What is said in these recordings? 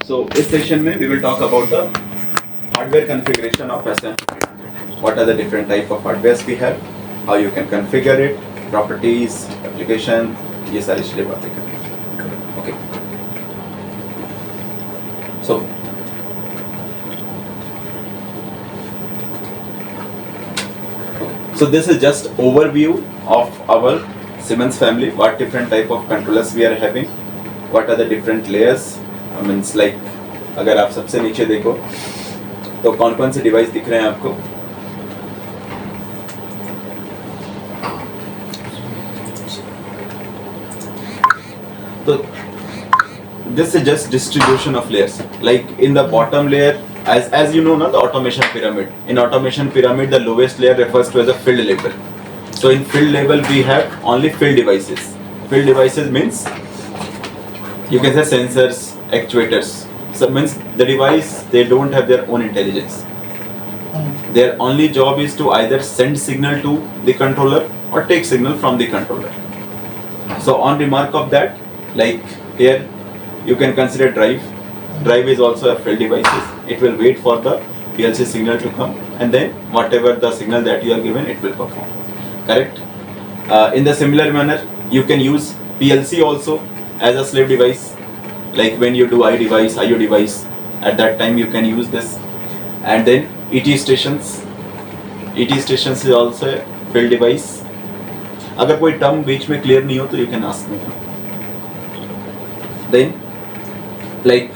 So इस session में we will talk about the hardware configuration of SM300. What are the different type of hardwares we have, how you can configure it, properties, application, ये सारी चीजें बातें करेंगे. Okay. So this is just overview of our Siemens family. What different type of controllers we are having. What are the different layers. Means like अगर आप सबसे नीचे देखो तो कौन कौन से डिवाइस दिख रहे हैं आपको. तो this is just distribution of layers. Like in the bottom layer, as you know, the automation pyramid. In automation pyramid, the lowest layer refers to as a field level. So in field level, we have only field devices. Field devices means you can say sensors, actuators. So means the device, they don't have their own intelligence. Their only job is to either send signal to the controller or take signal from the controller. So on remark of that, like here you can consider drive. Drive is also a field device. It will wait for the PLC signal to come, and then whatever the signal that you are given, it will perform. Correct? In the similar manner, you can use PLC also as a slave device. Like when you do iDevice, IO device, at that time you can use this. And then ET stations. ET stations is also a field device. अगर कोई term बीच में clear नहीं हो तो you can ask me. Then like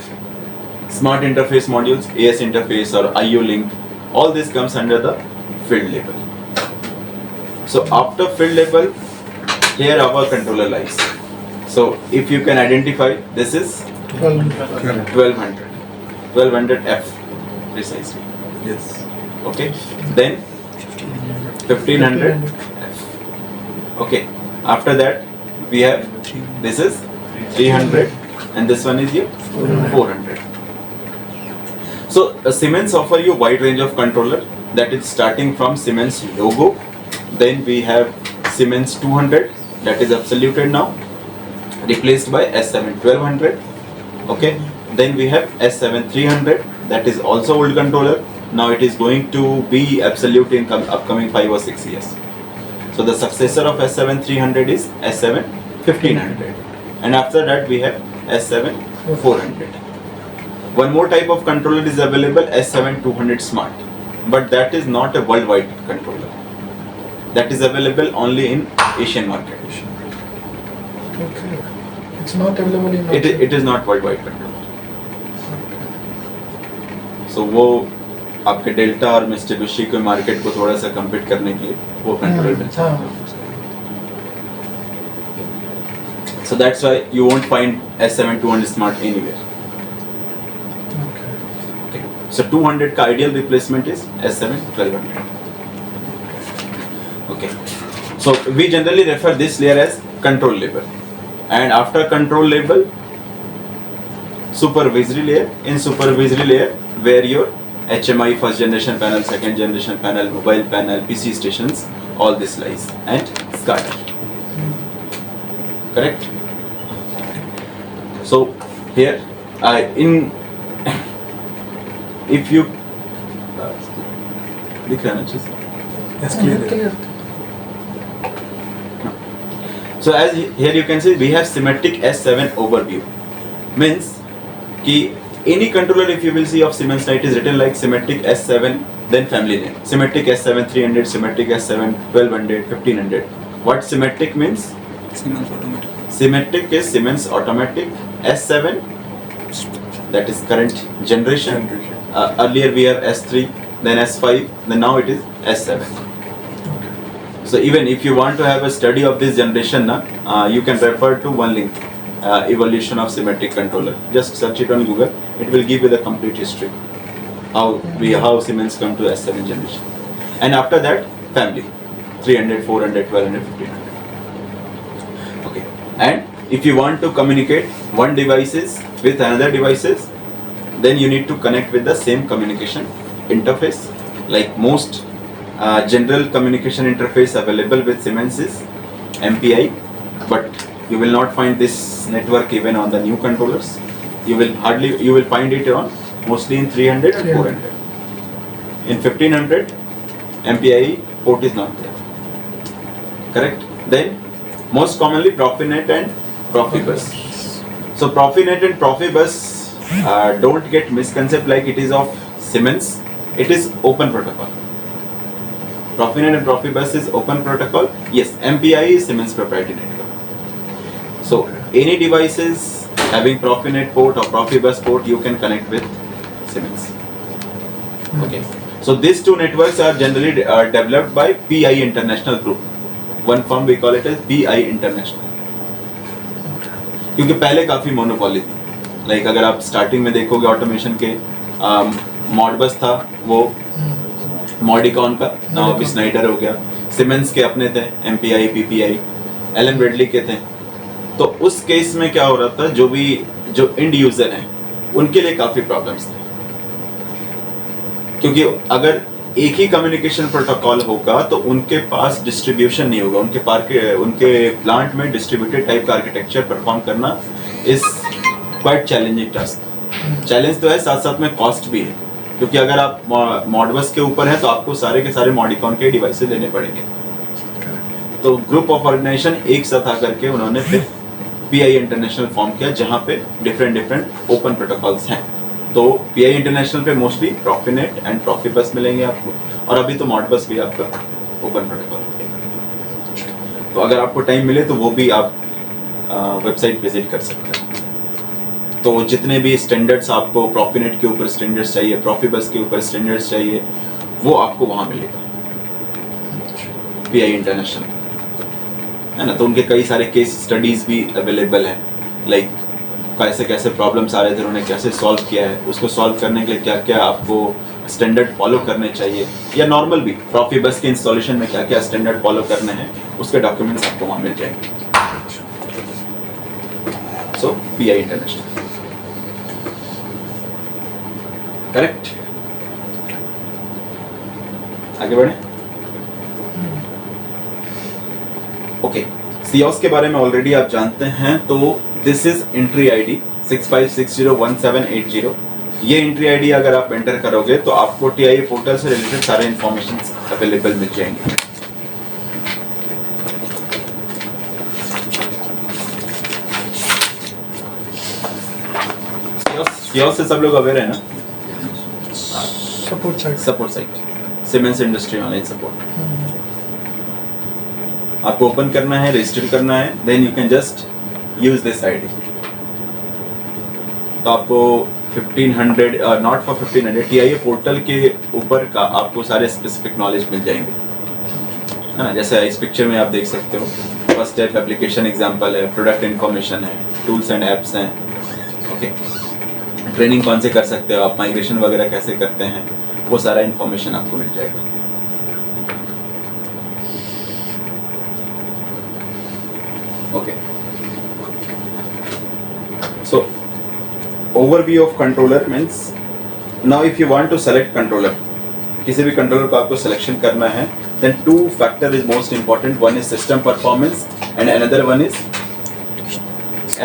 smart interface modules, AS interface or IO link, all this comes under the field level. So after field level, here our controller lies. So if you can identify, this is 1200F precisely. Yes. Okay. Then 1500F. Okay. After that we have, this is 300 and this one is your 400. So Siemens offer you wide range of controller, that is starting from Siemens logo. Then we have Siemens 200, that is absoluted now, replaced by S7 1200. Okay. Then we have S7 300, that is also old controller. Now it is going to be absolute in upcoming 5 or 6 years. So the successor of S7 300 is S7 1500. And after that we have S7 400. One more type of controller is available, S7 200 Smart, but that is not a worldwide controller. That is available only in Asian market. Okay. It's not available in It is not worldwide controller. So वो आपके delta और Mitsubishi के market को थोड़ा सा compete करने के लिए वो कंट्रोलर मिलता है. So that's why you won't find S7 200 Smart anywhere. Okay. So 200 का ideal replacement is S7 1200. Okay. So we generally refer this layer as control level. And after control level, supervisory layer. In supervisory layer, where your HMI first generation panel, second generation panel, mobile panel, PC stations, all this lies, and SCADA. Correct? So here, if you दिख रहा है ना चीज़? Yes, clear. So as here you can see, we have Symmetric S7 overview. Means कि any controller if you will see of Siemens, it is written like Symmetric S7, then family name. Symmetric S7 300, Symmetric S7 1200, 1500. What Symmetric means? Siemens automatic. Symmetric is Siemens automatic. S7, that is current generation. Earlier we have S3, then S5, then now it is S7. So even if you want to have a study of this generation, you can refer to one link, evolution of symmetric controller. Just search it on Google. It will give you the complete history. How Siemens come to S7 generation. And after that, family. 300, 400, 1200, 1500. Okay. And if you want to communicate one devices with another devices, then you need to connect with the same communication interface. Like most general communication interface available with Siemens is MPI, but you will not find this network even on the new controllers. You will find it on mostly in 300 and 400. In 1500, MPI port is not there. Correct? Then most commonly Profinet and Profibus. So Profinet and Profibus don't get misconceived like it is of Siemens. It is open protocol. Profinet and Profibus is open protocol. Yes, MPI is Siemens proprietary network. So any devices having Profinet port or Profibus port, you can connect with Siemens. Okay. So these two networks are generally developed by PI International Group. One firm we call it as PI International. क्योंकि पहले काफी monopoly थी. Like अगर आप starting में देखोगे automation के Modbus था, वो मॉडिकॉन का, नाउ अभी स्नाइडर हो गया. सिमेंस के अपने थे, MPI, PPI, एलन ब्रेडली के थे. तो उस केस में क्या हो रहा था, जो इंड यूजर हैं उनके लिए काफी प्रॉब्लम्स थे, क्योंकि अगर एक ही कम्युनिकेशन प्रोटोकॉल होगा तो उनके पास डिस्ट्रीब्यूशन नहीं होगा. उनके प्लांट में डिस्ट्रीब्यूटेड टाइप का आर्किटेक्चर परफॉर्म करना is quite challenging task. Challenge तो है, साथ साथ में कॉस्ट भी है, क्योंकि अगर आप मॉडबस के ऊपर है तो आपको सारे के सारे मॉडिकॉन के डिवाइसेस लेने पड़ेंगे. तो ग्रुप ऑफ ऑर्गेनाइजेशन एक साथ आकर के उन्होंने फिर PI इंटरनेशनल फॉर्म किया, जहाँ पे डिफरेंट ओपन प्रोटोकॉल्स हैं. तो PI इंटरनेशनल पे मोस्टली Profinet एंड Profibus मिलेंगे आपको, और अभी तो मॉडबस भी आपका ओपन प्रोटोकॉल है. तो अगर आपको टाइम मिले तो वो भी आप वेबसाइट विजिट कर सकते हैं. तो जितने भी स्टैंडर्ड्स आपको Profinet के ऊपर स्टैंडर्ड्स चाहिए, Profibus के ऊपर स्टैंडर्ड्स चाहिए, वो आपको वहाँ मिलेगा PI इंटरनेशनल, है ना. तो उनके कई सारे केस स्टडीज भी अवेलेबल हैं, लाइक कैसे प्रॉब्लम्स आ रहे थे, उन्होंने कैसे सॉल्व किया है, उसको सॉल्व करने के लिए क्या क्या आपको स्टैंडर्ड फॉलो करने चाहिए, या नॉर्मल भी Profibus के इंस्टॉलेशन में क्या क्या स्टैंडर्ड फॉलो करने हैं, उसके डॉक्यूमेंट्स आपको वहाँ मिल जाएंगे. सो PI इंटरनेशनल, करेक्ट. आगे बढ़े. ओके, CIOS के बारे में ऑलरेडी आप जानते हैं. तो दिस इज एंट्री ID 65601780. ये एंट्री ID अगर आप एंटर करोगे तो आपको TIA पोर्टल से रिलेटेड सारे इंफॉर्मेशन अवेलेबल मिल जाएंगे. CIOS से सब लोग अवेयर है ना. Support site, Siemens industry online support. आपको ओपन करना है, रजिस्टर करना है, then you can just use this ID. तो आपको 1500 नॉट फॉर 1500 TIA पोर्टल के ऊपर का आपको सारे स्पेसिफिक नॉलेज मिल जाएंगे, है ना. जैसे इस पिक्चर में आप देख सकते हो, फर्स्ट स्टेप एप्लीकेशन एग्जांपल है, प्रोडक्ट इन्फॉर्मेशन है, टूल्स एंड एप्स हैं. ओके, ट्रेनिंग कौन से कर सकते हो आप, माइग्रेशन वगैरह कैसे करते हैं, वो सारा इन्फॉर्मेशन आपको मिल जाएगा. Okay. So, overview of controller means now if you want to select controller, किसी भी controller को आपको selection करना है, then two factor is most important. One is system performance and another one is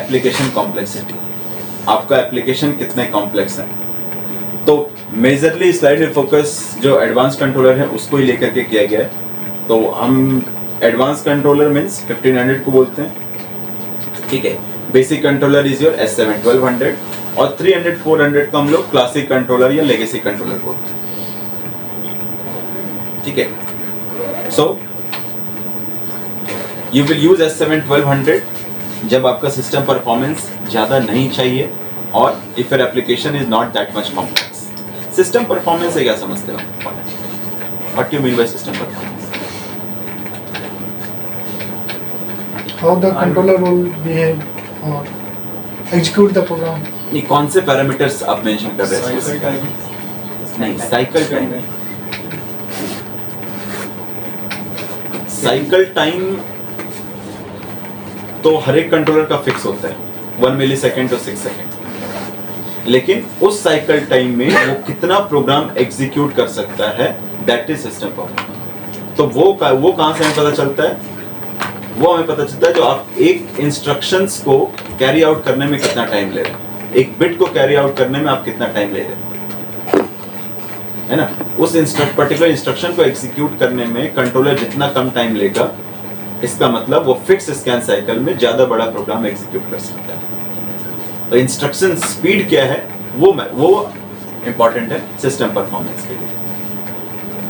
application complexity. आपका application कितने complex है. तो majorly slide में focus जो advanced controller है उसको ही लेकर के किया गया है. तो हम एडवांस कंट्रोलर मीन्स 1500 को बोलते हैं, ठीक है. Basic controller is your S7 1200, और 300 400 को हम लोग क्लासिक कंट्रोलर या लेगेसी कंट्रोलर बोलते हैं, ठीक है. So you will use S7 1200 जब आपका सिस्टम परफॉर्मेंस ज़्यादा नहीं चाहिए, और if your application is not that much complex. System performance से क्या समझते हो? What you mean by system performance? How the controller will behave or execute the program. नहीं, कौन से पैरामीटर्स आप मेंशन कर रहे हैं? नहीं, साइकिल टाइम. साइकिल टाइम तो हर एक कंट्रोलर का फिक्स होता है, 1 मिलीसेकंड to 6 सेकंड. लेकिन उस साइकिल टाइम में वो कितना प्रोग्राम एग्जीक्यूट कर सकता है, दैट इज सिस्टम परफॉर्मेंस. तो वो कहाँ से हमें पता चलता है? वो हमें पता चलता है जो आप एक इंस्ट्रक्शंस को कैरी आउट करने में कितना टाइम ले रहे हैं. एक बिट को कैरी आउट करने में आप कितना टाइम ले रहे हैं, है ना। उस पर्टिकुलर इंस्ट्रक्शन को एग्जीक्यूट करने में कंट्रोलर जितना कम टाइम लेगा, इसका मतलब वो फिक्स स्कैन साइकिल में ज्यादा बड़ा प्रोग्राम एग्जीक्यूट कर सकता है। तो इंस्ट्रक्शन स्पीड क्या है वो इंपॉर्टेंट है सिस्टम परफॉर्मेंस के लिए,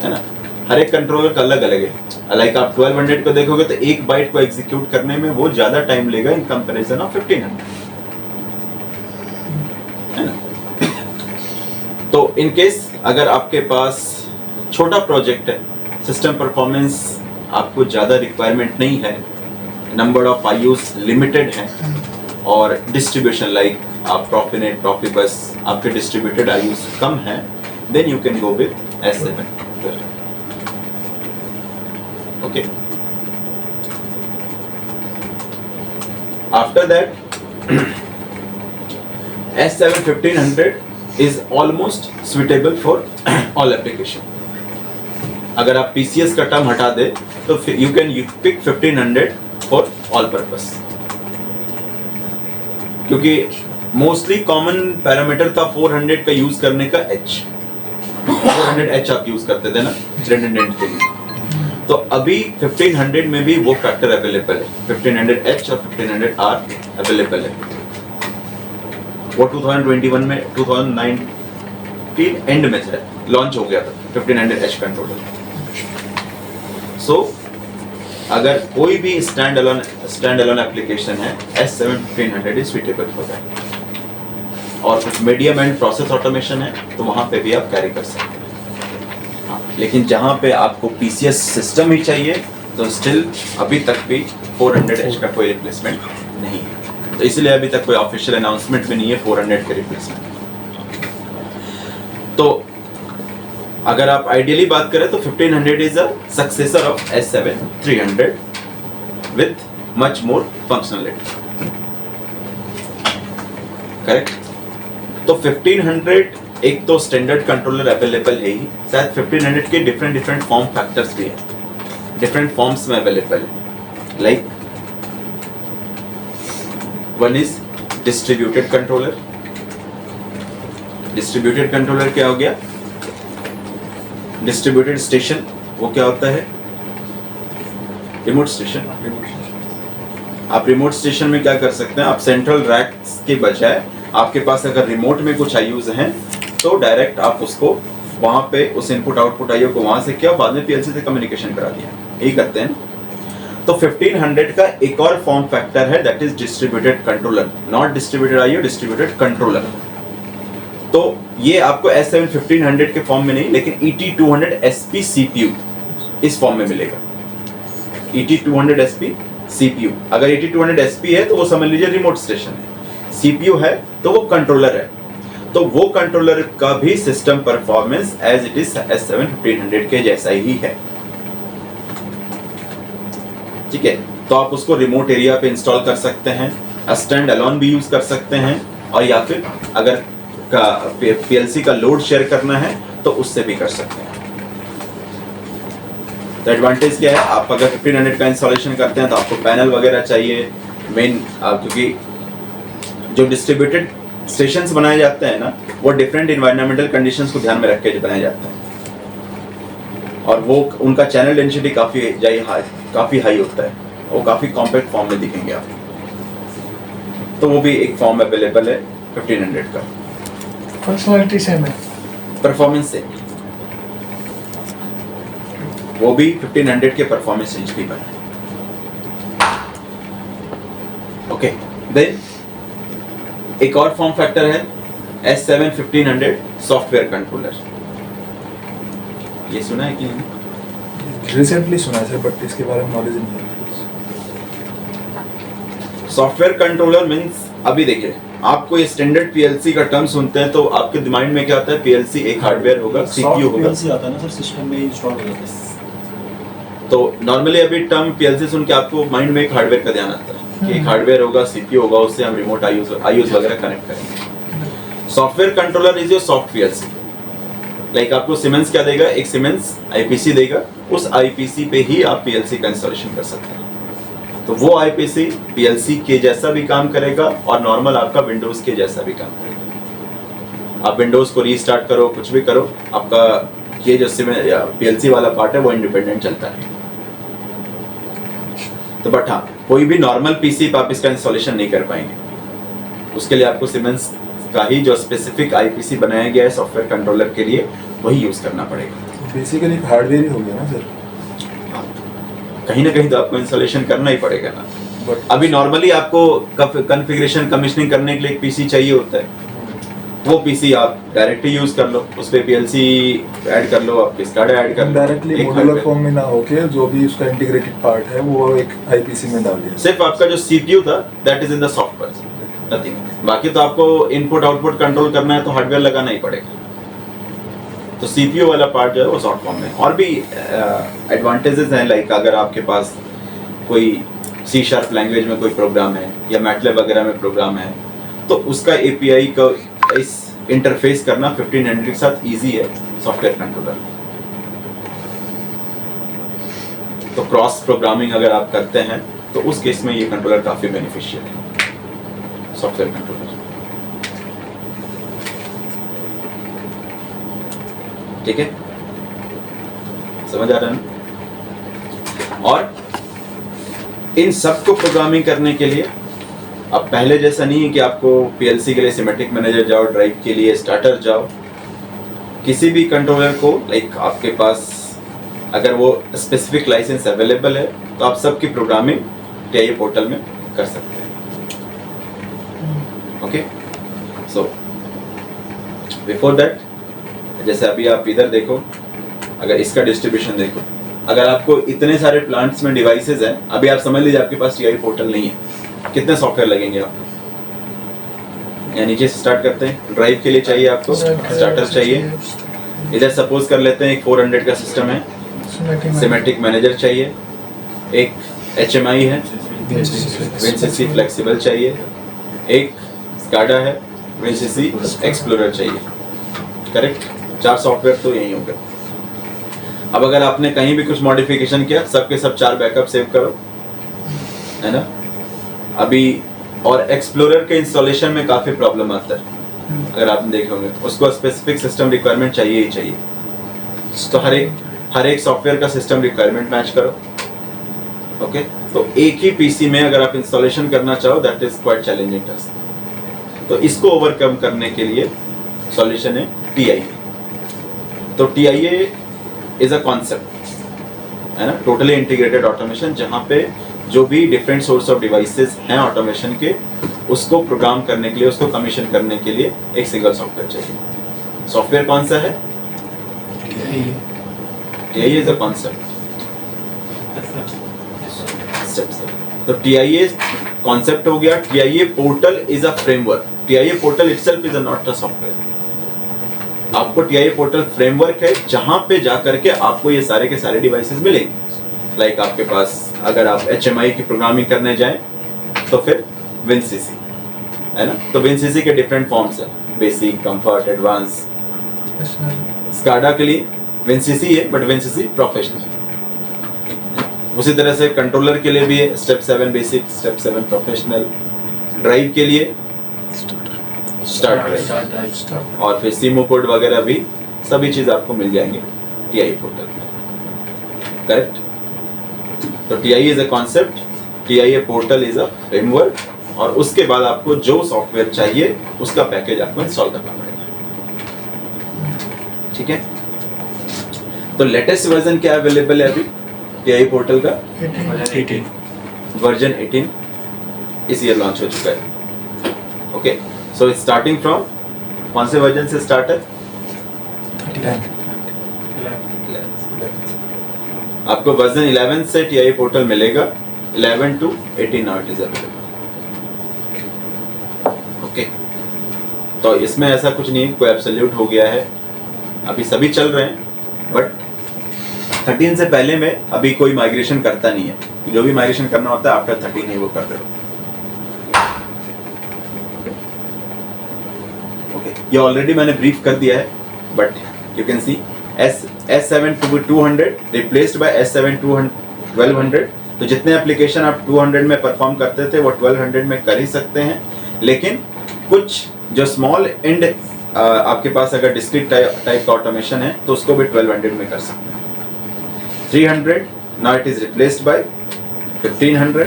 है ना। हर एक कंट्रोलर का अलग अलग है। लाइक आप 1200 को देखोगे तो एक बाइट को एग्जीक्यूट करने में वो ज्यादा टाइम लेगा इन कंपैरिजन ऑफ 1500, है ना। तो इन केस अगर आपके पास छोटा प्रोजेक्ट है, सिस्टम परफॉर्मेंस आपको ज्यादा रिक्वायरमेंट नहीं है, नंबर ऑफ आईयूज लिमिटेड है, और डिस्ट्रीब्यूशन लाइक आप प्रॉफिनेट प्रॉफिबस आपके डिस्ट्रीब्यूटेड आईयूज कम है, then you can go with S7. Okay. After that, S7 1500 is almost suitable for all application. अगर आप PCS का टर्म हटा दे तो you can pick 1500 for all purpose. क्योंकि मोस्टली कॉमन पैरामीटर था 400 का यूज करने का H. 400H आप यूज करते थे ना redundant के लिए। तो अभी 1500 में भी वो फैक्टर अवेलेबल है, 1500H और 1500R अवेलेबल है। वो 2021 में 2019 एंड में लॉन्च हो गया था 1500H कंट्रोलर। सो अगर कोई भी स्टैंड अलोन एप्लीकेशन है, S7 1500 is suitable for that. और कुछ मीडियम एंड प्रोसेस ऑटोमेशन है तो वहां पे भी आप कैरी कर सकते हैं। लेकिन जहां पे आपको PCS सिस्टम ही चाहिए तो स्टिल अभी तक भी 400H का कोई रिप्लेसमेंट नहीं है। तो इसलिए अभी तक कोई ऑफिशियल अनाउंसमेंट भी नहीं है 400 के रिप्लेसमेंट। तो अगर आप आइडियली बात करें तो 1500 is a successor of S7 300 with much more functionality, correct. तो 1500 एक तो स्टैंडर्ड कंट्रोलर अवेलेबल है ही, शायद 1500 के डिफरेंट फॉर्म फैक्टर्स भी हैं, डिफरेंट फॉर्म्स में अवेलेबल है। Like one is distributed controller. Distributed controller क्या हो गया? डिस्ट्रीब्यूटेड स्टेशन वो क्या होता है? Remote station. आप रिमोट स्टेशन में क्या कर सकते हैं, आप सेंट्रल रैक्स के बजाय आपके पास अगर रिमोट में कुछ आईयूज हैं तो डायरेक्ट आप उसको वहां पे उस इनपुट आउटपुट आईओ को वहां से किया, बाद में पीएलसी से कम्युनिकेशन करा दिया, यही करते हैं। तो 1500 का एक और फॉर्म फैक्टर है, that is distributed controller, not distributed IO, distributed controller. तो ये आपको S7 1500 के फॉर्म में नहीं, लेकिन ET200 SP CPU इस फॉर्म में मिलेगा। ET200 SP CPU, अगर ET200 SP है तो वो समझ लीजिए रिमोट स्टेशन है, CPU है तो वो कंट्रोलर है। तो वो कंट्रोलर का भी system performance as it is S7 1500 के जैसा ही है, ठीक है। तो आप उसको रिमोट एरिया पे इंस्टॉल कर सकते हैं, स्टैंड अलोन भी यूज कर सकते हैं, और या फिर अगर पीएलसी का लोड शेयर करना है तो उससे भी कर सकते हैं। तो एडवांटेज क्या है, आप अगर 1500 का इंस्टॉलेशन करते हैं तो आपको पैनल वगैरह चाहिए मेन, क्योंकि जो डिस्ट्रीब्यूटेड स्टेशंस बनाए जाते हैं ना, वो डिफरेंट एनवायरमेंटल कंडीशंस को ध्यान में रख के बनाए जाते हैं, और वो उनका चैनल डेंसिटी काफ़ी हाई होता है, वो काफ़ी कॉम्पैक्ट फॉर्म में दिखेंगे आप। तो वो भी एक फॉर्म अवेलेबल है 1500 का। फंक्शनलिटी सेम है, परफॉर्मेंस सेम, वो भी 1500 के परफॉर्मेंस रेंज भी बना है। ओके, देन एक और फॉर्म फैक्टर है S7 1500 सॉफ्टवेयर कंट्रोलर। ये सुना है कि नहीं? रिसेंटली सुना है सर, बट इसके बारे में नॉलेज नहीं है। सॉफ्टवेयर कंट्रोलर मींस, अभी देखिए आपको ये स्टैंडर्ड पीएलसी का टर्म सुनते हैं तो आपके दिमाग में क्या आता है? पीएलसी एक हार्डवेयर होगा, सीपीयू होगा, पीएलसी आता है ना सर, सिस्टम में इंस्टॉल हो जाता है। तो नॉर्मली अभी टर्म पीएलसी सुन के आपको माइंड में एक हार्डवेयर का ध्यान आता है कि एक हार्डवेयर होगा, सीपीयू होगा, उससे हम रिमोट आईओएस वगैरह कनेक्ट करेंगे। Software controller is your soft PLC. Like आपको सीमेंस क्या देगा? एक सीमेंस आईपीसी देगा, उस आईपीसी पे ही आप पीएलसी का इंस्टॉलेशन कर सकते हैं। तो वो आईपीसी पीएलसी के जैसा भी काम करेगा और नॉर्मल आपका विंडोज के जैसा भी काम करेगा। आप विंडोज को रीस्टार्ट करो, कुछ भी करो, आपका ये जो पीएलसी वाला पार्ट है वो इंडिपेंडेंट चलता है। तो बट हाँ, कोई भी नॉर्मल पीसी पे आप इसका इंस्टॉलेशन नहीं कर पाएंगे। उसके लिए आपको सीमेंस का ही जो स्पेसिफिक आईपीसी बनाया गया है सॉफ्टवेयर कंट्रोलर के लिए, वही यूज करना पड़ेगा। बेसिकली हार्डवेयर ही हो गया ना सर। कहीं ना कहीं तो आपको इंस्टॉलेशन करना ही पड़ेगा ना। बट अभी नॉर्मली आपको कॉन्फ़िगरेशन कमीशनिंग करने के लिए एक पीसी चाहिए होता है, वो पीसी आप डायरेक्टली यूज कर लो, उस पे पीएलसी ऐड कर लो, आप SCADA ऐड कर लो, डायरेक्टली एक मॉड्यूलर hardware। फॉर्म में ना होके जो भी उसका इंटीग्रेटेड पार्ट है वो एक आईपीसी में डाल दिया। सिर्फ आपका जो सीपीयू था that is in the software, nothing. बाकी तो आपको इनपुट आउटपुट कंट्रोल करना है तो हार्डवेयर लगाना ही पड़ेगा। तो सीपीयू वाला पार्ट जो है वो सॉफ्ट फॉर्म में। और भी एडवांटेजेस हैं, लाइक अगर आपके पास कोई C# लैंग्वेज में कोई प्रोग्राम है या MATLAB वगैरह में प्रोग्राम है, तो उसका एपीआई का इस इंटरफेस करना 1500 के साथ इजी है सॉफ्टवेयर कंट्रोलर। तो क्रॉस प्रोग्रामिंग अगर आप करते हैं तो उस केस में ये कंट्रोलर काफी बेनिफिशियल है, सॉफ्टवेयर कंट्रोलर। ठीक है, समझ आ रहा है ना? और इन सबको प्रोग्रामिंग करने के लिए अब पहले जैसा नहीं है कि आपको पीएलसी के लिए सिमेटिक मैनेजर जाओ, ड्राइव के लिए स्टार्टर जाओ। किसी भी कंट्रोलर को लाइक आपके पास अगर वो स्पेसिफिक लाइसेंस अवेलेबल है तो आप सबकी प्रोग्रामिंग TIA पोर्टल में कर सकते हैं। ओके, सो बिफोर दैट, जैसे अभी आप इधर देखो, अगर इसका डिस्ट्रीब्यूशन देखो, अगर आपको इतने सारे प्लांट्स में डिवाइसेस हैं, अभी आप समझ लीजिए आपके पास TIA पोर्टल नहीं है, कितने सॉफ्टवेयर लगेंगे आपको? या नीचे से स्टार्ट करते हैं। ड्राइव के लिए चाहिए आपको स्टार्टर चाहिए। इधर सपोज कर लेते हैं एक 400 का सिस्टम है, सिमेटिक मैनेजर चाहिए, एक HMI है, WinCC फ्लेक्सिबल चाहिए, एक SCADA है, WinCC एक्सप्लोरर चाहिए। करेक्ट, 4 सॉफ्टवेयर तो यही हो गए। अब अगर आपने कहीं भी कुछ मॉडिफिकेशन किया, सबके सब 4 बैकअप सेव करो, है ना। अभी और एक्सप्लोरर के इंस्टॉलेशन में काफी प्रॉब्लम आता है, अगर आपने देखे होंगे, उसको स्पेसिफिक सिस्टम रिक्वायरमेंट चाहिए ही चाहिए। तो हर एक सॉफ्टवेयर का सिस्टम रिक्वायरमेंट मैच करो। ओके, तो एक ही पीसी में अगर आप इंस्टॉलेशन करना चाहो, that is quite challenging task. तो इसको ओवरकम करने के लिए सॉल्यूशन है TIA। तो TIA इज अ कॉन्सेप्ट, है ना, टोटली इंटीग्रेटेड ऑटोमेशन, जहां पे जो भी डिफरेंट सोर्स ऑफ डिवाइसेस हैं ऑटोमेशन के, उसको प्रोग्राम करने के लिए, उसको कमीशन करने के लिए एक सिंगल सॉफ्टवेयर चाहिए। सॉफ्टवेयर कौन सा है? TIA is a concept. तो TIA कॉन्सेप्ट हो गया। TIA portal is a framework. TIA portal itself is not a software. आपको TIA पोर्टल फ्रेमवर्क है, जहां पे जाकर के आपको ये सारे के सारे डिवाइसेस मिलेंगे। लाइक आपके पास अगर आप HMI की प्रोग्रामिंग करने जाएं तो फिर WinCC, है ना। तो WinCC के डिफरेंट फॉर्म्स हैं, बेसिक, कंफर्ट, एडवांस। SCADA के लिए WinCC है, बट WinCC प्रोफेशनल। उसी तरह से कंट्रोलर के लिए भी है, step 7 basic, step 7 professional. Drive के लिए स्टार्ट ड्राइव, और फिर सीमो कोड वगैरह भी सभी चीज आपको मिल जाएंगे TIA पोर्टल में। करेक्ट। तो TIA is a concept, TIA portal is a framework, और उसके बाद आपको जो सॉफ्टवेयर चाहिए उसका पैकेज आपको इंस्टॉल करना पड़ेगा। ठीक है। तो लेटेस्ट वर्जन क्या अवेलेबल है अभी TIA पोर्टल का? 18 वर्जन 18 इस ईयर लॉन्च हो चुका है। ओके, सो स्टार्टिंग फ्रॉम कौन से वर्जन से स्टार्ट है? 11 आपको वर्जन 11 से TIA पोर्टल मिलेगा। 11 to 18 now it is available. Okay, तो इसमें ऐसा कुछ नहीं कोई एब्सोल्यूट हो गया है, अभी सभी चल रहे हैं, बट 13 से पहले में अभी कोई माइग्रेशन करता नहीं है। जो भी माइग्रेशन करना होता है आफ्टर 13 ही वो कर रहे हो। ओके, ये ऑलरेडी मैंने ब्रीफ कर दिया है, but you can see S7 200 replaced by S7 1200 तो जितने एप्लीकेशन आप 200 में परफॉर्म करते थे वो 1200 में कर ही सकते हैं, लेकिन कुछ जो स्मॉल एंड आपके पास अगर डिस्क्रीट टाइप का ऑटोमेशन है तो उसको भी 1200 में कर सकते हैं. 300 now it is replaced by 1500,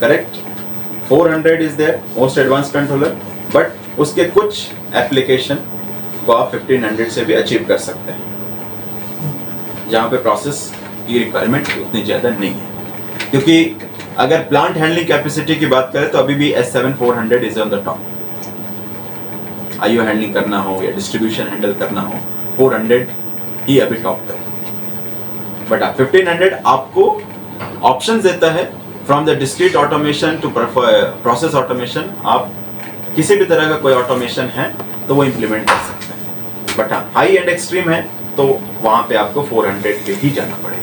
correct. 400 is there, most advanced controller, but उसके कुछ एप्लीकेशन को आप 1500 से भी अचीव कर सकते हैं जहाँ पे प्रोसेस की रिक्वायरमेंट उतनी ज़्यादा नहीं है. क्योंकि अगर प्लांट हैंडलिंग कैपेसिटी की बात करें तो अभी भी S7 400 is on the top. IO handling करना हो या डिस्ट्रीब्यूशन हैंडल करना हो 400 ही अभी टॉप पे. बट 1500 आपको ऑप्शन देता है from the discrete automation to process automation. आप किसी भी तरह का कोई ऑटोमेशन है तो वो इम्प्लीमेंट कर सकते हैं. बट हाँ, हाई एंड एक्सट्रीम है तो वहां पे आपको 400 पे ही जाना पड़ेगा.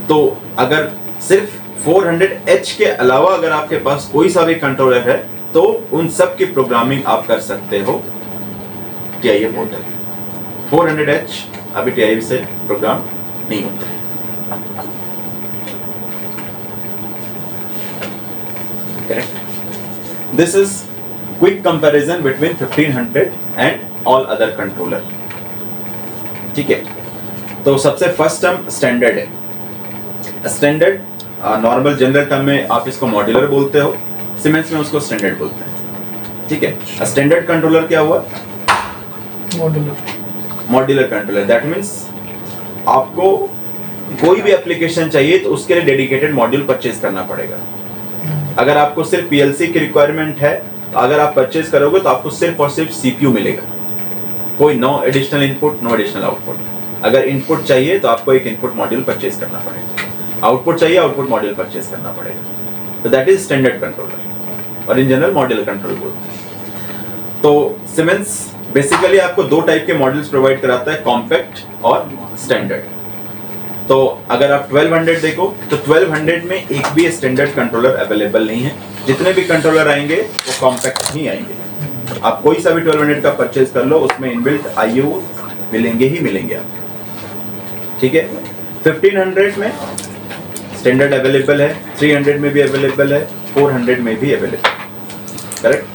तो अगर सिर्फ 400H के अलावा अगर आपके पास कोई सा भी कंट्रोलर है तो उन सब की प्रोग्रामिंग आप कर सकते हो TIA पोर्टल. 400H अभी TIA से प्रोग्राम नहीं होता. Correct. This is quick comparison between 1500 and all other controller. ठीक है. तो सबसे फर्स्ट टर्म स्टैंडर्ड है. स्टैंडर्ड नॉर्मल जनरल टर्म में आप इसको मॉड्यूलर बोलते हो, सीमेंस में उसको स्टैंडर्ड बोलते हैं. ठीक है. स्टैंडर्ड कंट्रोलर क्या हुआ? Modular controller. दैट मीन्स आपको कोई भी एप्लीकेशन चाहिए तो उसके लिए डेडिकेटेड मॉड्यूल परचेज करना पड़ेगा. अगर आपको सिर्फ PLC की रिक्वायरमेंट है तो अगर आप परचेज करोगे तो आपको सिर्फ और सिर्फ CPU मिलेगा. कोई no additional input, no additional output. अगर इनपुट चाहिए तो आपको एक इनपुट मॉड्यूल परचेज करना पड़ेगा. आउटपुट चाहिए, आउटपुट मॉड्यूल परचेज करना पड़ेगा. तो दैट इज स्टैंडर्ड कंट्रोलर और इन जनरल मॉड्यूलर कंट्रोल बोलते हैं. तो सीमेंस बेसिकली आपको दो टाइप के मॉड्यूल्स प्रोवाइड कराता है, कॉम्पैक्ट और स्टैंडर्ड. तो अगर आप 1200 देखो तो 1200 में एक भी स्टैंडर्ड कंट्रोलर अवेलेबल नहीं है. जितने भी कंट्रोलर आएंगे वो कॉम्पैक्ट ही आएंगे. आप कोई सा भी 1200 का परचेज कर लो, उसमें इनबिल्ट IO मिलेंगे ही मिलेंगे आपको. ठीक है. 1500 में स्टैंडर्ड अवेलेबल है, 300 में भी अवेलेबल है, 400 में भी अवेलेबल. करेक्ट.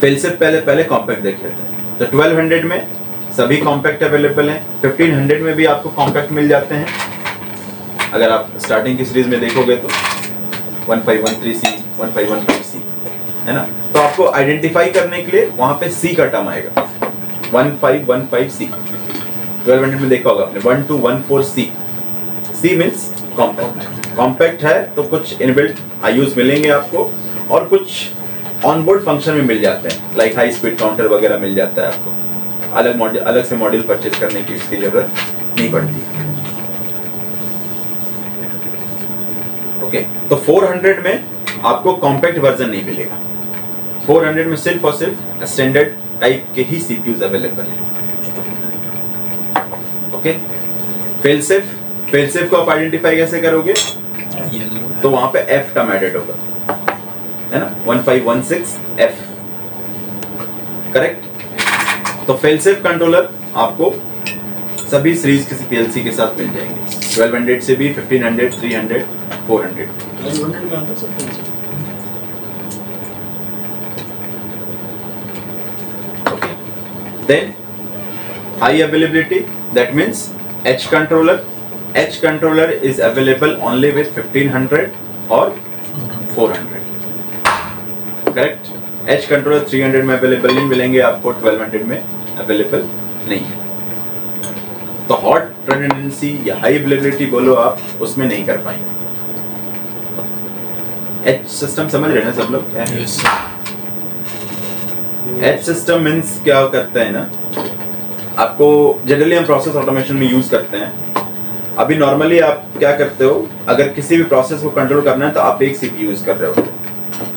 फिर से पहले कॉम्पैक्ट देख लेते हैं. तो 1200 में सभी कॉम्पैक्ट अवेलेबल हैं. 1500 में भी आपको कॉम्पैक्ट मिल जाते हैं. अगर आप स्टार्टिंग की सीरीज में देखोगे तो 1513C, 1515C है ना. तो आपको आइडेंटिफाई करने के लिए वहां पे C का टर्म आएगा. 1515C 1200 में देखा होगा आपने. 1214C. C means compact. Compact है तो कुछ इनबिल्ट IOs मिलेंगे आपको और कुछ ऑनबोर्ड फंक्शन में मिल जाते हैं, लाइक हाई स्पीड काउंटर वगैरह मिल जाता है आपको. अलग से मॉड्यूल परचेज करने की इसकी जरूरत नहीं पड़ती. ओके. तो 400 में आपको कॉम्पैक्ट वर्जन नहीं मिलेगा. 400 में सिर्फ और सिर्फ स्टैंडर्ड टाइप के ही CPUs अवेलेबल है. ओके. फेल सेफ को आप आइडेंटिफाई कैसे करोगे? तो वहां पे F टर्म एडेड होगा, है ना. 1516F. करेक्ट. तो फेल सेफ कंट्रोलर आपको सभी सीरीज के PLC के साथ मिल जाएंगे. 1200 से भी, 1500, 300, 400. 1200 में आता है sir fail safe. Okay. Then high availability, that means H controller. H controller is available only with 1500 or 400. Correct. H controller 300 में अवेलेबल नहीं मिलेंगे आपको, 1200 में अवेलेबल नहीं है. तो हॉट रिडंडेंसी या हाई अवेलेबिलिटी बोलो आप, उसमें नहीं कर पाएंगे. H सिस्टम समझ रहे हैं ना सब लोग? क्या है H सिस्टम? मीन्स क्या करता है ना, आपको जनरली हम प्रोसेस ऑटोमेशन में यूज करते हैं. अभी नॉर्मली आप क्या करते हो, अगर किसी भी प्रोसेस को कंट्रोल करना है तो आप एक CPU यूज कर रहे हो.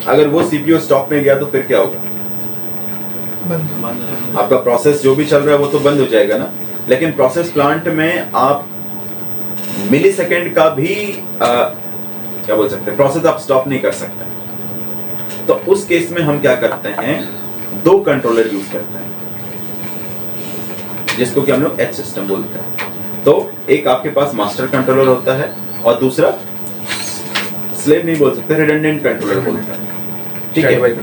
अगर वो CPU स्टॉप में गया तो फिर क्या होगा? आपका प्रोसेस जो भी चल रहा है वो तो बंद हो जाएगा ना. लेकिन प्रोसेस प्लांट में आप मिली सेकेंड का भी क्या बोल सकते हैं, प्रोसेस आप स्टॉप नहीं कर सकते. तो उस केस में हम क्या करते हैं, दो कंट्रोलर यूज करते हैं जिसको कि हम लोग H सिस्टम बोलते हैं. तो एक आपके पास मास्टर कंट्रोलर होता है और दूसरा स्लेव नहीं बोल सकते, रिडंडेंट कंट्रोलर बोलते हैं, ठीक है,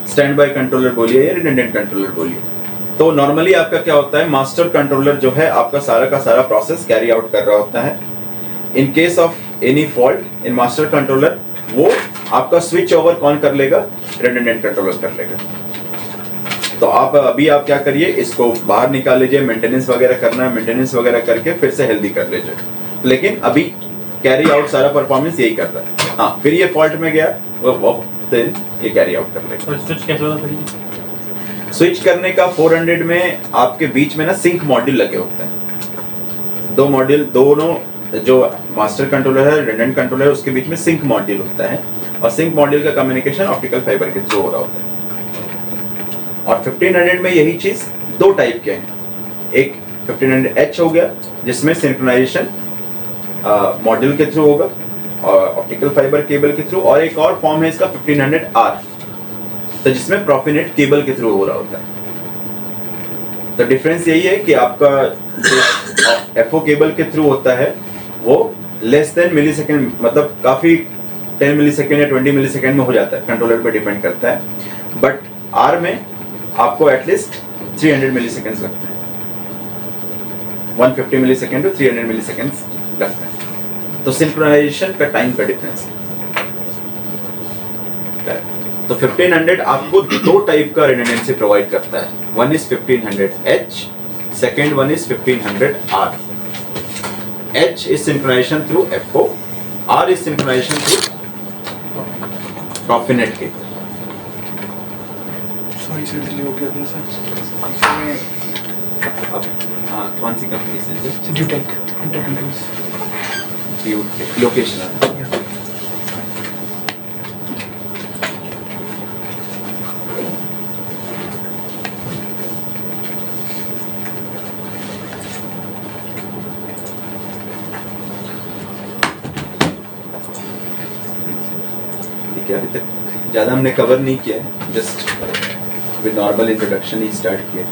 स्टैंड बाय कंट्रोलर बोलिए या रिडंडेंट कंट्रोलर बोलिए। तो नॉर्मली आपका क्या होता है, मास्टर कंट्रोलर जो है आपका सारा का सारा प्रोसेस कैरी आउट कर रहा होता है। In case of any fault in master controller, वो आपका स्विच ओवर कौन कर लेगा, रिडंडेंट कंट्रोलर कर लेगा। तो अभी आप क्या करिए, इसको बाहर निकाल लीजिए, मेंटेनेंस वगैरह करना है, मेंटेनेंस वगैरह करके फिर से हेल्दी कर लीजिए। लेकिन अभी कैरी आउट सारा परफॉर्मेंस यही कर रहा है। हाँ, फिर ये फॉल्ट में गया, वो ये कैरी आउट कर लेगा। और स्विच कैसे होता है? स्विच करने का 400 में आपके बीच में ना सिंक मॉड्यूल लगे होते हैं। दो मॉड्यूल, दोनों जो मास्टर कंट्रोलर है, रिडंडेंट कंट्रोलर है, उसके बीच में सिंक मॉड्यूल होता है और सिंक मॉड्यूल का कम्युनिकेशन ऑप्टिकल फाइबर के थ्रू हो रहा होता है। और 1500 में यही चीज दो टाइप के हैं। एक 1500H हो गया जिसमें सिंक्रोनाइजेशन मॉड्यूल के थ्रू होगा और ऑप्टिकल फाइबर केबल के थ्रू, और एक और फॉर्म है इसका 1500R, तो जिसमें प्रोफिनेट केबल के थ्रू हो रहा होता है। तो डिफरेंस यही है कि आपका जो FO केबल के थ्रू होता है वो लेस देन मिलीसेकंड, मतलब काफी 10 मिलीसेकंड या 20 मिलीसेकंड में हो जाता है, कंट्रोलर पे डिपेंड करता है। बट R में आपको एटलीस्ट 300 मिलीसेकंड्स लगते हैं, 150 मिलीसेकंड टू 300 मिलीसेकंड्स लगते हैं। तो सिंक्रोनाइजेशन का टाइम का डिफरेंस है। तो 1500 आपको दो टाइप का रिडंडेंसी प्रोवाइड करता है, one is 1500H, second one is 1500R। H is synchronization through FO, R is synchronization through Profinet cable. Sorry sir, delay हो गया अपने सर। अब कौन सी कंपनी से? ड्यूटेक लोकेशन अभी तक ज़्यादा हमने कवर नहीं किया है, just with normal introduction he start किया।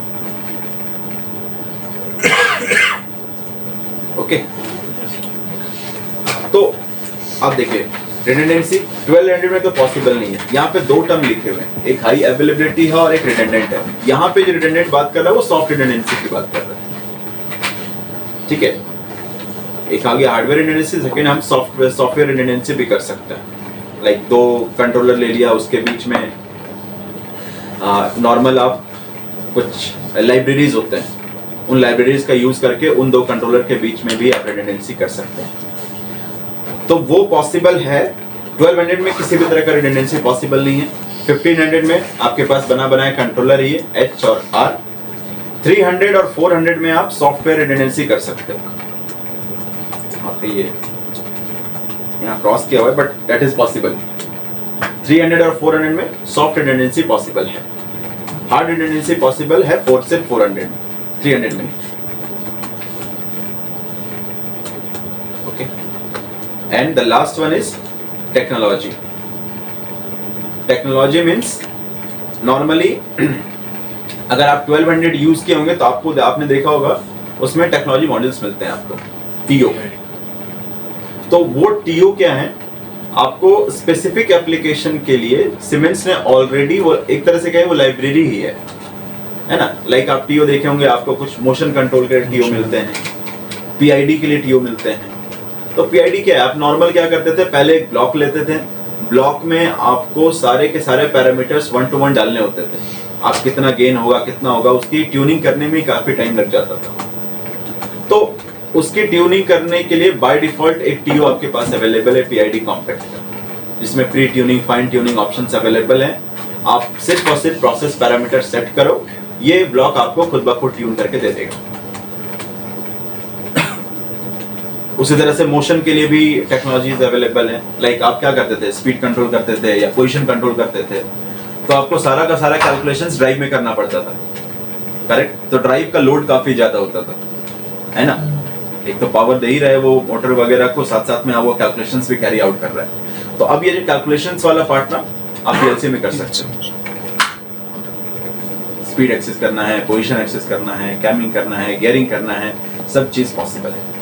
ओके, तो आप देखिए रिडंडेंसी 1200 में तो पॉसिबल नहीं है। यहाँ पे दो टर्म लिखे हुए हैं, एक हाई अवेलेबिलिटी है और एक रिडंडेंट है। यहाँ पे जो रिडंडेंट बात कर रहा है वो सॉफ्ट रिडंडेंसी की बात कर रहा है, ठीक है। एक आ गया हार्डवेयर रिडंडेंसी, सेकेंड हम सॉफ्टवेयर रिडंडेंसी भी कर सकते हैं। लाइक दो कंट्रोलर ले लिया, उसके बीच में नॉर्मल आप कुछ लाइब्रेरीज होते हैं, उन लाइब्रेरीज का यूज करके उन दो कंट्रोलर के बीच में भी आप रिडंडेंसी कर सकते हैं। तो वो पॉसिबल है। 1200 में किसी भी तरह का रिडंडेंसी पॉसिबल नहीं है। 1500 में आपके पास बना बनाया कंट्रोलर ही है, H और R। 300 और 400 में आप सॉफ्टवेयर रिडंडेंसी कर सकते हो। आप ये यहाँ क्रॉस किया हुआ है, बट दैट इज पॉसिबल। 300 और 400 में सॉफ्ट रिडंडेंसी पॉसिबल है। हार्ड रिडंडेंसी पॉसिबल है 4 से 400 में, 300 में। Okay, and the last one is technology. Technology means normally अगर आप 1200 यूज किए होंगे तो आपने देखा होगा उसमें टेक्नोलॉजी मॉड्यूल्स मिलते हैं आपको, TO। तो वो TO क्या है, आपको स्पेसिफिक एप्लीकेशन के लिए सीमेंस ने ऑलरेडी वो एक तरह से कहे वो लाइब्रेरी ही है ना। लाइक आप TO देखे होंगे, आपको कुछ मोशन कंट्रोल के TO मिलते हैं, PID के लिए TO मिलते हैं। तो PID क्या है, आप नॉर्मल क्या करते थे, पहले एक ब्लॉक लेते थे, ब्लॉक में आपको सारे के सारे पैरामीटर्स 1 to 1 डालने होते थे। आप कितना गेन होगा, कितना होगा, उसकी ट्यूनिंग करने में काफी टाइम लग जाता था। तो उसकी ट्यूनिंग करने के लिए बाय डिफॉल्ट एक TO आपके पास अवेलेबल है, PID कॉम्पैक्ट, जिसमें pre tuning, fine tuning options available हैं। आप सिर्फ और सिर्फ प्रोसेस पैरामीटर सेट करो, ये ब्लॉक आपको खुद ब खुद ट्यून करके दे देगा। उसी तरह से मोशन के लिए भी टेक्नोलॉजीज अवेलेबल हैं। लाइक आप क्या करते थे, स्पीड कंट्रोल करते थे या पोजीशन कंट्रोल करते थे, तो आपको सारा का सारा कैलकुलेशंस ड्राइव में करना पड़ता था, करेक्ट। तो ड्राइव का लोड काफी ज्यादा होता था, है ना। एक तो पावर दे ही रहा है वो मोटर वगैरह को, साथ साथ में वो कैलकुलेशंस भी कैरी आउट कर रहा है। तो अब ये जो कैलकुलेशंस वाला पार्ट ना आप PLC में कर सकते हो। स्पीड एक्सेस करना है, पोजीशन एक्सेस करना है, कैमिंग करना है, गियरिंग करना है, सब चीज पॉसिबल है।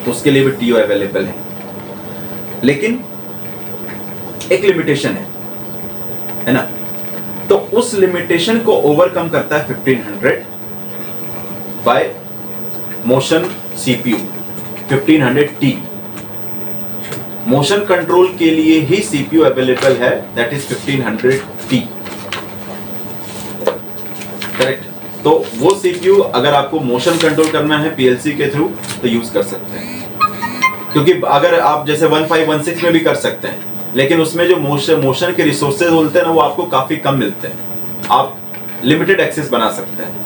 तो उसके लिए भी टीओ अवेलेबल है, लेकिन एक लिमिटेशन है ना। तो उस लिमिटेशन को ओवरकम करता है 1500 bye motion CPU 1500T। Motion control के लिए ही सीपीयू अवेलेबल है, दैट इज 1500T, करेक्ट। तो वो सीपीयू अगर आपको मोशन कंट्रोल करना है पीएलसी के थ्रू तो यूज कर सकते हैं, क्योंकि अगर आप जैसे 1516 में भी कर सकते हैं, लेकिन उसमें जो मोशन के रिसोर्सेज बोलते हैं ना वो आपको काफी कम मिलते हैं, आप लिमिटेड एक्सेस बना सकते हैं।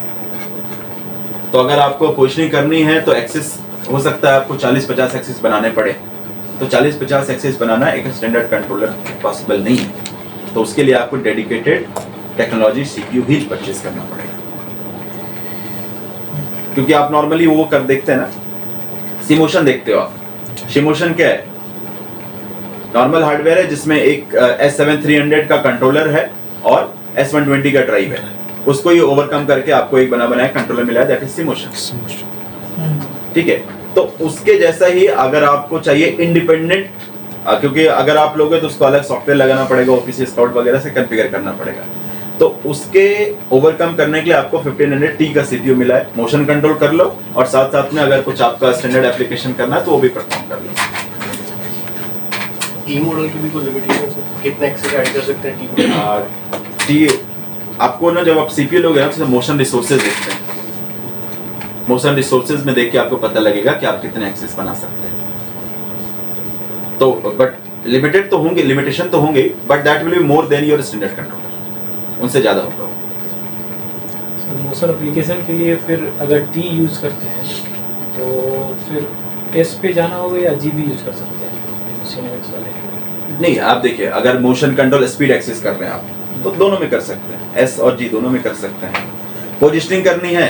तो अगर आपको पोजिशनिंग करनी है तो एक्सेस हो सकता है आपको 40-50 एक्सेस बनाने पड़े, तो 40-50 एक्सेस बनाना एक स्टैंडर्ड कंट्रोलर पॉसिबल नहीं है, तो उसके लिए आपको डेडिकेटेड टेक्नोलॉजी सीपीयू ही परचेज करना पड़ेगा। क्योंकि आप नॉर्मली वो कर देखते हैं ना, सिमोशन देखते हो आप, सिमोशन क्या है, नॉर्मल हार्डवेयर है जिसमें एक S7300 का कंट्रोलर है और S120 का ड्राइव है, उसको ये ओवरकम करके आपको एक बना बनाया कंट्रोलर मिला है, दैट इज सिमोशन। ठीक है, तो उसके जैसा ही अगर आपको चाहिए इंडिपेंडेंट, क्योंकि अगर आप लोगे तो उसको अलग सॉफ्टवेयर लगाना पड़ेगा, ओपीसी स्काउट वगैरह से कॉन्फ़िगर करना पड़ेगा, तो उसके ओवरकम करने के लिए आपको 1500T का सीपीयू मिला है, मोशन कंट्रोल कर लो और साथ साथ में अगर कुछ आपका स्टैंडर्ड एप्लीकेशन करना है तो वो भी परफॉर्म कर लो। टी मॉडल की भी कोई लिमिटेशन है, कितना एक्सेस ऐड कर सकते हैं टी मॉडल? टी आपको ना जब आप सीपीयू लोगे ना तो मोशन रिसोर्सेज देखते हैं, मोशन रिसोर्सेज में देख के आपको पता लगेगा कि आप कितने एक्सेस बना सकते हैं। तो बट लिमिटेड तो होंगे, लिमिटेशन तो होंगे, but that will be more than your standard controller, उनसे ज्यादा होगा। मोशन एप्लीकेशन के लिए फिर अगर टी यूज़ करते हैं तो फिर एस पे जाना होगा या जी भी यूज़ कर सकते हैं सिनेमैक्स वाले? नहीं, आप देखिए अगर मोशन कंट्रोल स्पीड एक्सेस कर रहे हैं आप तो दोनों में कर सकते हैं, एस और जी दोनों में कर सकते हैं। पोजिशनिंग करनी है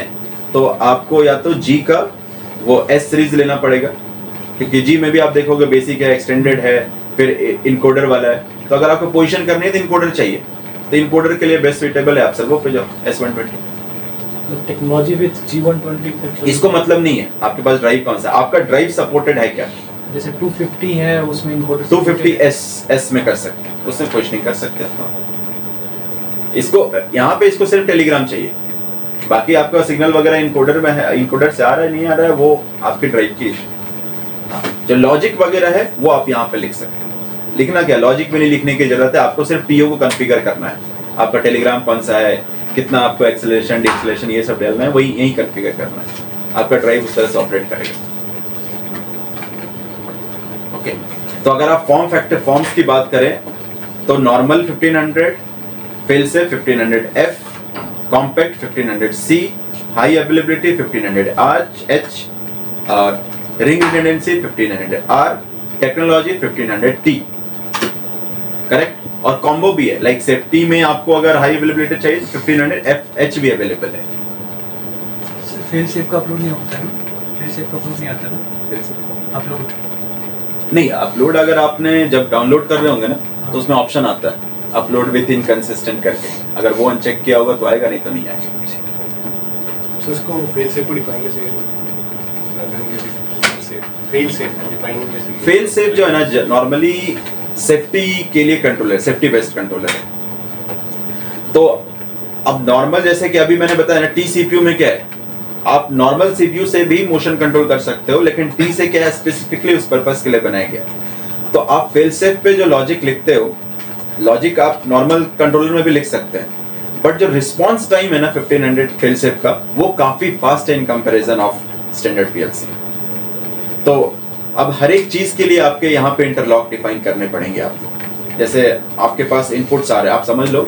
तो आपको या तो जी का वो एस सीरीज लेना पड़ेगा, क्योंकि जी में भी आप देखोगे बेसिक है, एक्सटेंडेड है, फिर इनकोडर वाला है। तो अगर आपको पोजीशन करनी है तो इनकोडर चाहिए, तो इनकोडर के लिए बेस्ट सुटेबल है आप सर्वो पे जाओ, S120। टेक्नोलॉजी विद G120 इसको मतलब नहीं है आपके पास ड्राइव कौन सा, आपका ड्राइव सपोर्टेड है क्या। जैसे 250 है उसमें इनकोडर 250S में कर सकते हैं, उसमें पोजीशनिंग कर सकते हैं। इसको यहाँ पे इसको सिर्फ टेलीग्राम चाहिए, बाकी आपका सिग्नल वगैरह इनकोडर में है, इनकोडर से आ रहा है नहीं आ रहा है वो आपके ड्राइव की इशू। जो लॉजिक वगैरह है वो आप यहाँ पे लिख सकते हैं। लिखना क्या, लॉजिक में नहीं लिखने की जरूरत है, आपको सिर्फ टीओ को कॉन्फ़िगर करना है, आपका टेलीग्राम कौन सा है, कितना आपको एक्सेलरेशन डिक्सेलरेशन ये सब डालना है, वही यही कॉन्फ़िगर करना है, आपका ड्राइव उस तरह से ऑपरेट करेगा। ओके, तो अगर आप फॉर्म फैक्टर फॉर्म्स की बात करें तो नॉर्मल 1500, फेल से 1500F, compact 1500C, high availability 1500H और ring redundancy 1500R, technology 1500T, correct. और कॉम्बो भी है, लाइक सेफ्टी में आपको अगर हाई अवेलेबिलिटी चाहिए तो 1500H भी अवेलेबल है। फेल सेफ का अपलोड नहीं होता है ना, फेल सेफ का अपलोड नहीं आता ना, अपलोड नहीं, अपलोड अगर आपने जब डाउनलोड कर रहे होंगे ना तो उसमें ऑप्शन आता है अपलोड विथ इनकंसिस्टेंट करके, अगर वो अनचेक किया होगा तो आएगा, नहीं तो नहीं आएगा। सो इसको फेल सेफ को डिफाइन कैसे करें? फेल सेफ डिफाइन कैसे? फेल सेफ जो है ना नॉर्मली सेफ्टी के लिए कंट्रोलर, सेफ्टी बेस्ड कंट्रोलर है। तो अब नॉर्मल जैसे कि अभी मैंने बताया ना, टी सीपीयू में क्या है, आप नॉर्मल सीपीयू से भी मोशन कंट्रोल कर सकते हो, लेकिन टी से क्या है स्पेसिफिकली उस पर्पस के लिए बनाया गया। तो आप फेल सेफ पे जो लॉजिक लिखते हो, लॉजिक आप नॉर्मल कंट्रोलर में भी लिख सकते हैं, बट जो रिस्पॉन्स टाइम है ना 1500 फेल सेफ का, वो काफी फास्ट है in comparison of standard PLC. तो अब हर एक चीज के लिए आपके यहाँ पे इंटरलॉक डिफाइन करने पड़ेंगे आपको। जैसे आपके पास इनपुट्स आ रहे हैं, आप समझ लो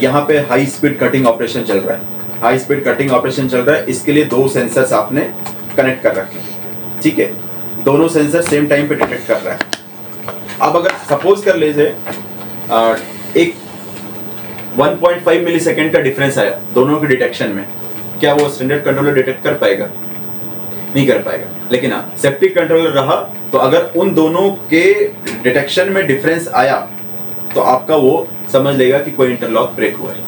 यहाँ पे हाई स्पीड कटिंग ऑपरेशन चल रहा है, हाई स्पीड कटिंग ऑपरेशन चल रहा है, इसके लिए दो सेंसर्स आपने कनेक्ट कर रखे हैं, ठीक है, दोनों सेंसर सेम टाइम पे डिटेक्ट कर रहा है। अब अगर सपोज कर लीजिए एक 1.5 मिलीसेकंड का डिफरेंस आया दोनों के डिटेक्शन में, क्या वो स्टैंडर्ड कंट्रोलर डिटेक्ट कर पाएगा? नहीं कर पाएगा। लेकिन हाँ, सेफ्टी कंट्रोलर रहा तो अगर उन दोनों के डिटेक्शन में डिफरेंस आया तो आपका वो समझ लेगा कि कोई इंटरलॉक ब्रेक हुआ है,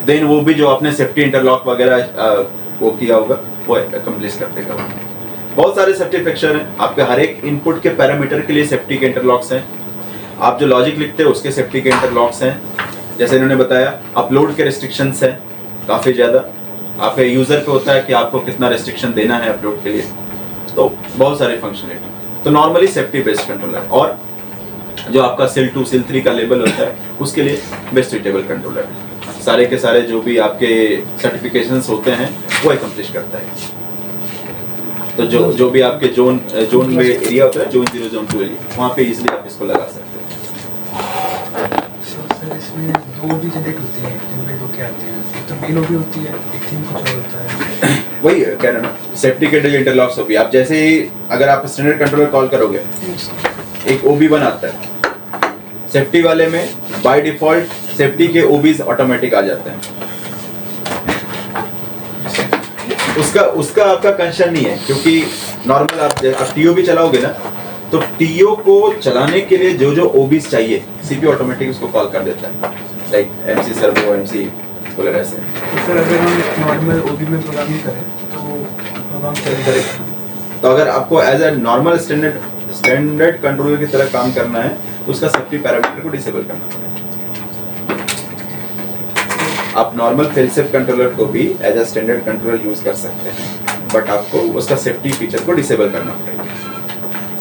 देन वो भी जो आपने सेफ्टी इंटरलॉक वगैरह वो किया होगा वो अकम्प्लिश कर देगा। बहुत सारे सेफ्टी फीचर हैं आपके, हर एक इनपुट के पैरामीटर के लिए सेफ्टी के इंटरलॉक्स हैं। आप जो लॉजिक लिखते हैं उसके सेफ्टी के इंटरलॉक्स हैं। जैसे इन्होंने बताया अपलोड के रिस्ट्रिक्शंस हैं काफ़ी ज़्यादा, आपके यूज़र पे होता है कि आपको कितना रिस्ट्रिक्शन देना है अपलोड के लिए, तो बहुत सारे फंक्शनलिटी। तो नॉर्मली सेफ्टी बेस्ड कंट्रोलर, और जो आपका सिल 2 सिल 3 का लेबल होता है उसके लिए बेस्ट सुटेबल कंट्रोलर है। सारे के सारे जो भी आपके सर्टिफिकेशंस होते हैं वो एकम्प्लिश करता है। तो जो भी आपके जोन में एरिया होता है, जोन 0 जोन 2 एरिया, वहाँ पे इजीली आप इसको लगा सकते हैं। सर इसमें 2 भी जनरेट होते हैं, जनरेट होके आते हैं, एक तो मेल ओबी होती है, एक थीम कुछ और होता है। वही कह रहा ना, सेफ्टी के जो इंटरलॉक्स होगी, आप जैसे ही अगर आप स्टैंडर्ड कंट्रोलर कॉल करोगे, एक ओबी बनाता है सेफ्टी वाले में, बाय डिफॉल्ट सेफ्टी के ओबीज ऑटोमेटिक आ जाते हैं। उसका आपका कंसर्न नहीं है, क्योंकि नॉर्मल आप टीओ भी चलाओगे ना, तो टीओ को चलाने के लिए जो ओबीज चाहिए सीपीयू ऑटोमेटिक उसको कॉल कर देता है, लाइक एमसी सर्वो, एमसी वगैरह ऐसे। तो सर अगर हम नॉर्मल ओबी में प्रोग्रामिंग करें तो प्रोग्राम चलेगा। तो अगर आपको as a normal standard controller की तरह काम करना है तो उसका सेफ्टी पैरामीटर को डिसेबल करना पड़ेगा। आप नॉर्मल फेल सेफ कंट्रोलर को भी as a standard controller use कर सकते हैं, बट आपको उसका सेफ्टी फीचर को डिसेबल करना पड़ेगा।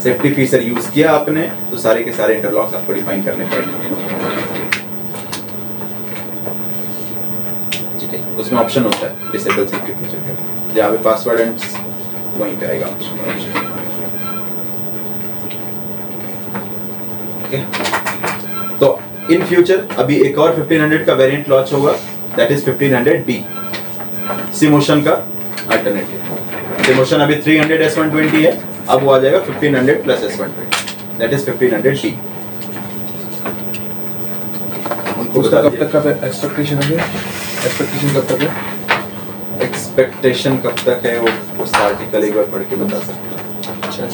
सेफ्टी फीचर यूज किया आपने तो सारे के सारे इंटरलॉक्स आपको डिफाइन करने पड़ेंगे। ठीक है, उसमें ऑप्शन होता है डिसेबल सेफ्टी फीचर, जहाँ पे पासवर्ड एंड वहीं पे आएगा ऑप्शन। तो इन फ्यूचर अभी एक और 1500 का वेरिएंट लॉन्च होगा, दैट इज 1500D, सिमोशन का अल्टरनेटिव। सिमोशन अभी 300 S120 है, अब वो आ जाएगा 1500 plus S120, that is 1500D। उसका कब तक का एक्सपेक्टेशन है? एक्सपेक्टेशन कब तक है? एक्सपेक्टेशन कब तक है वो उसका आर्टिकल एक बार पढ़ के बता सकता हूँ। अच्छा,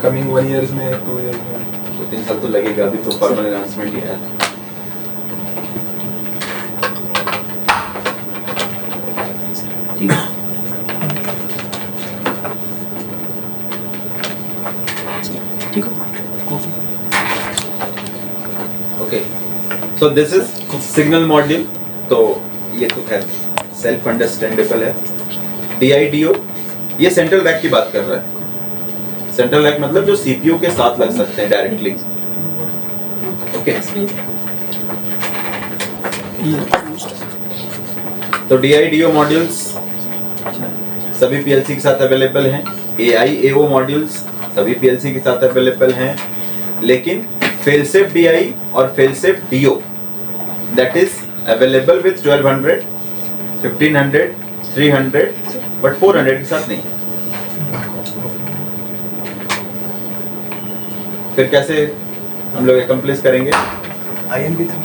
कमिंग 1 ईयर्स में, 2 ईयर्स में? 2-3 साल तो लगेगा, अभी तो फॉर्मल अनाउंसमेंट ही है। ठीक है। Okay, so this is signal module. तो ये तो खैर सेल्फ अंडरस्टैंडेबल है। DIDO ये सेंट्रल रैक की बात कर रहा है। सेंट्रल रैक मतलब जो सीपीयू के साथ लग सकते हैं डायरेक्टली। ओके, तो DIDO मॉड्यूल्स सभी पीएलसी के साथ अवेलेबल हैं। AIAO मॉड्यूल्स सभी पीएलसी के साथ अवेलेबल हैं, लेकिन फेलसेफ DI और फेलसेफ DO that is available with 1200, 1500, 300, but 400 के साथ नहीं। फिर कैसे हम लोग एकम्प्लिश करेंगे? INB था।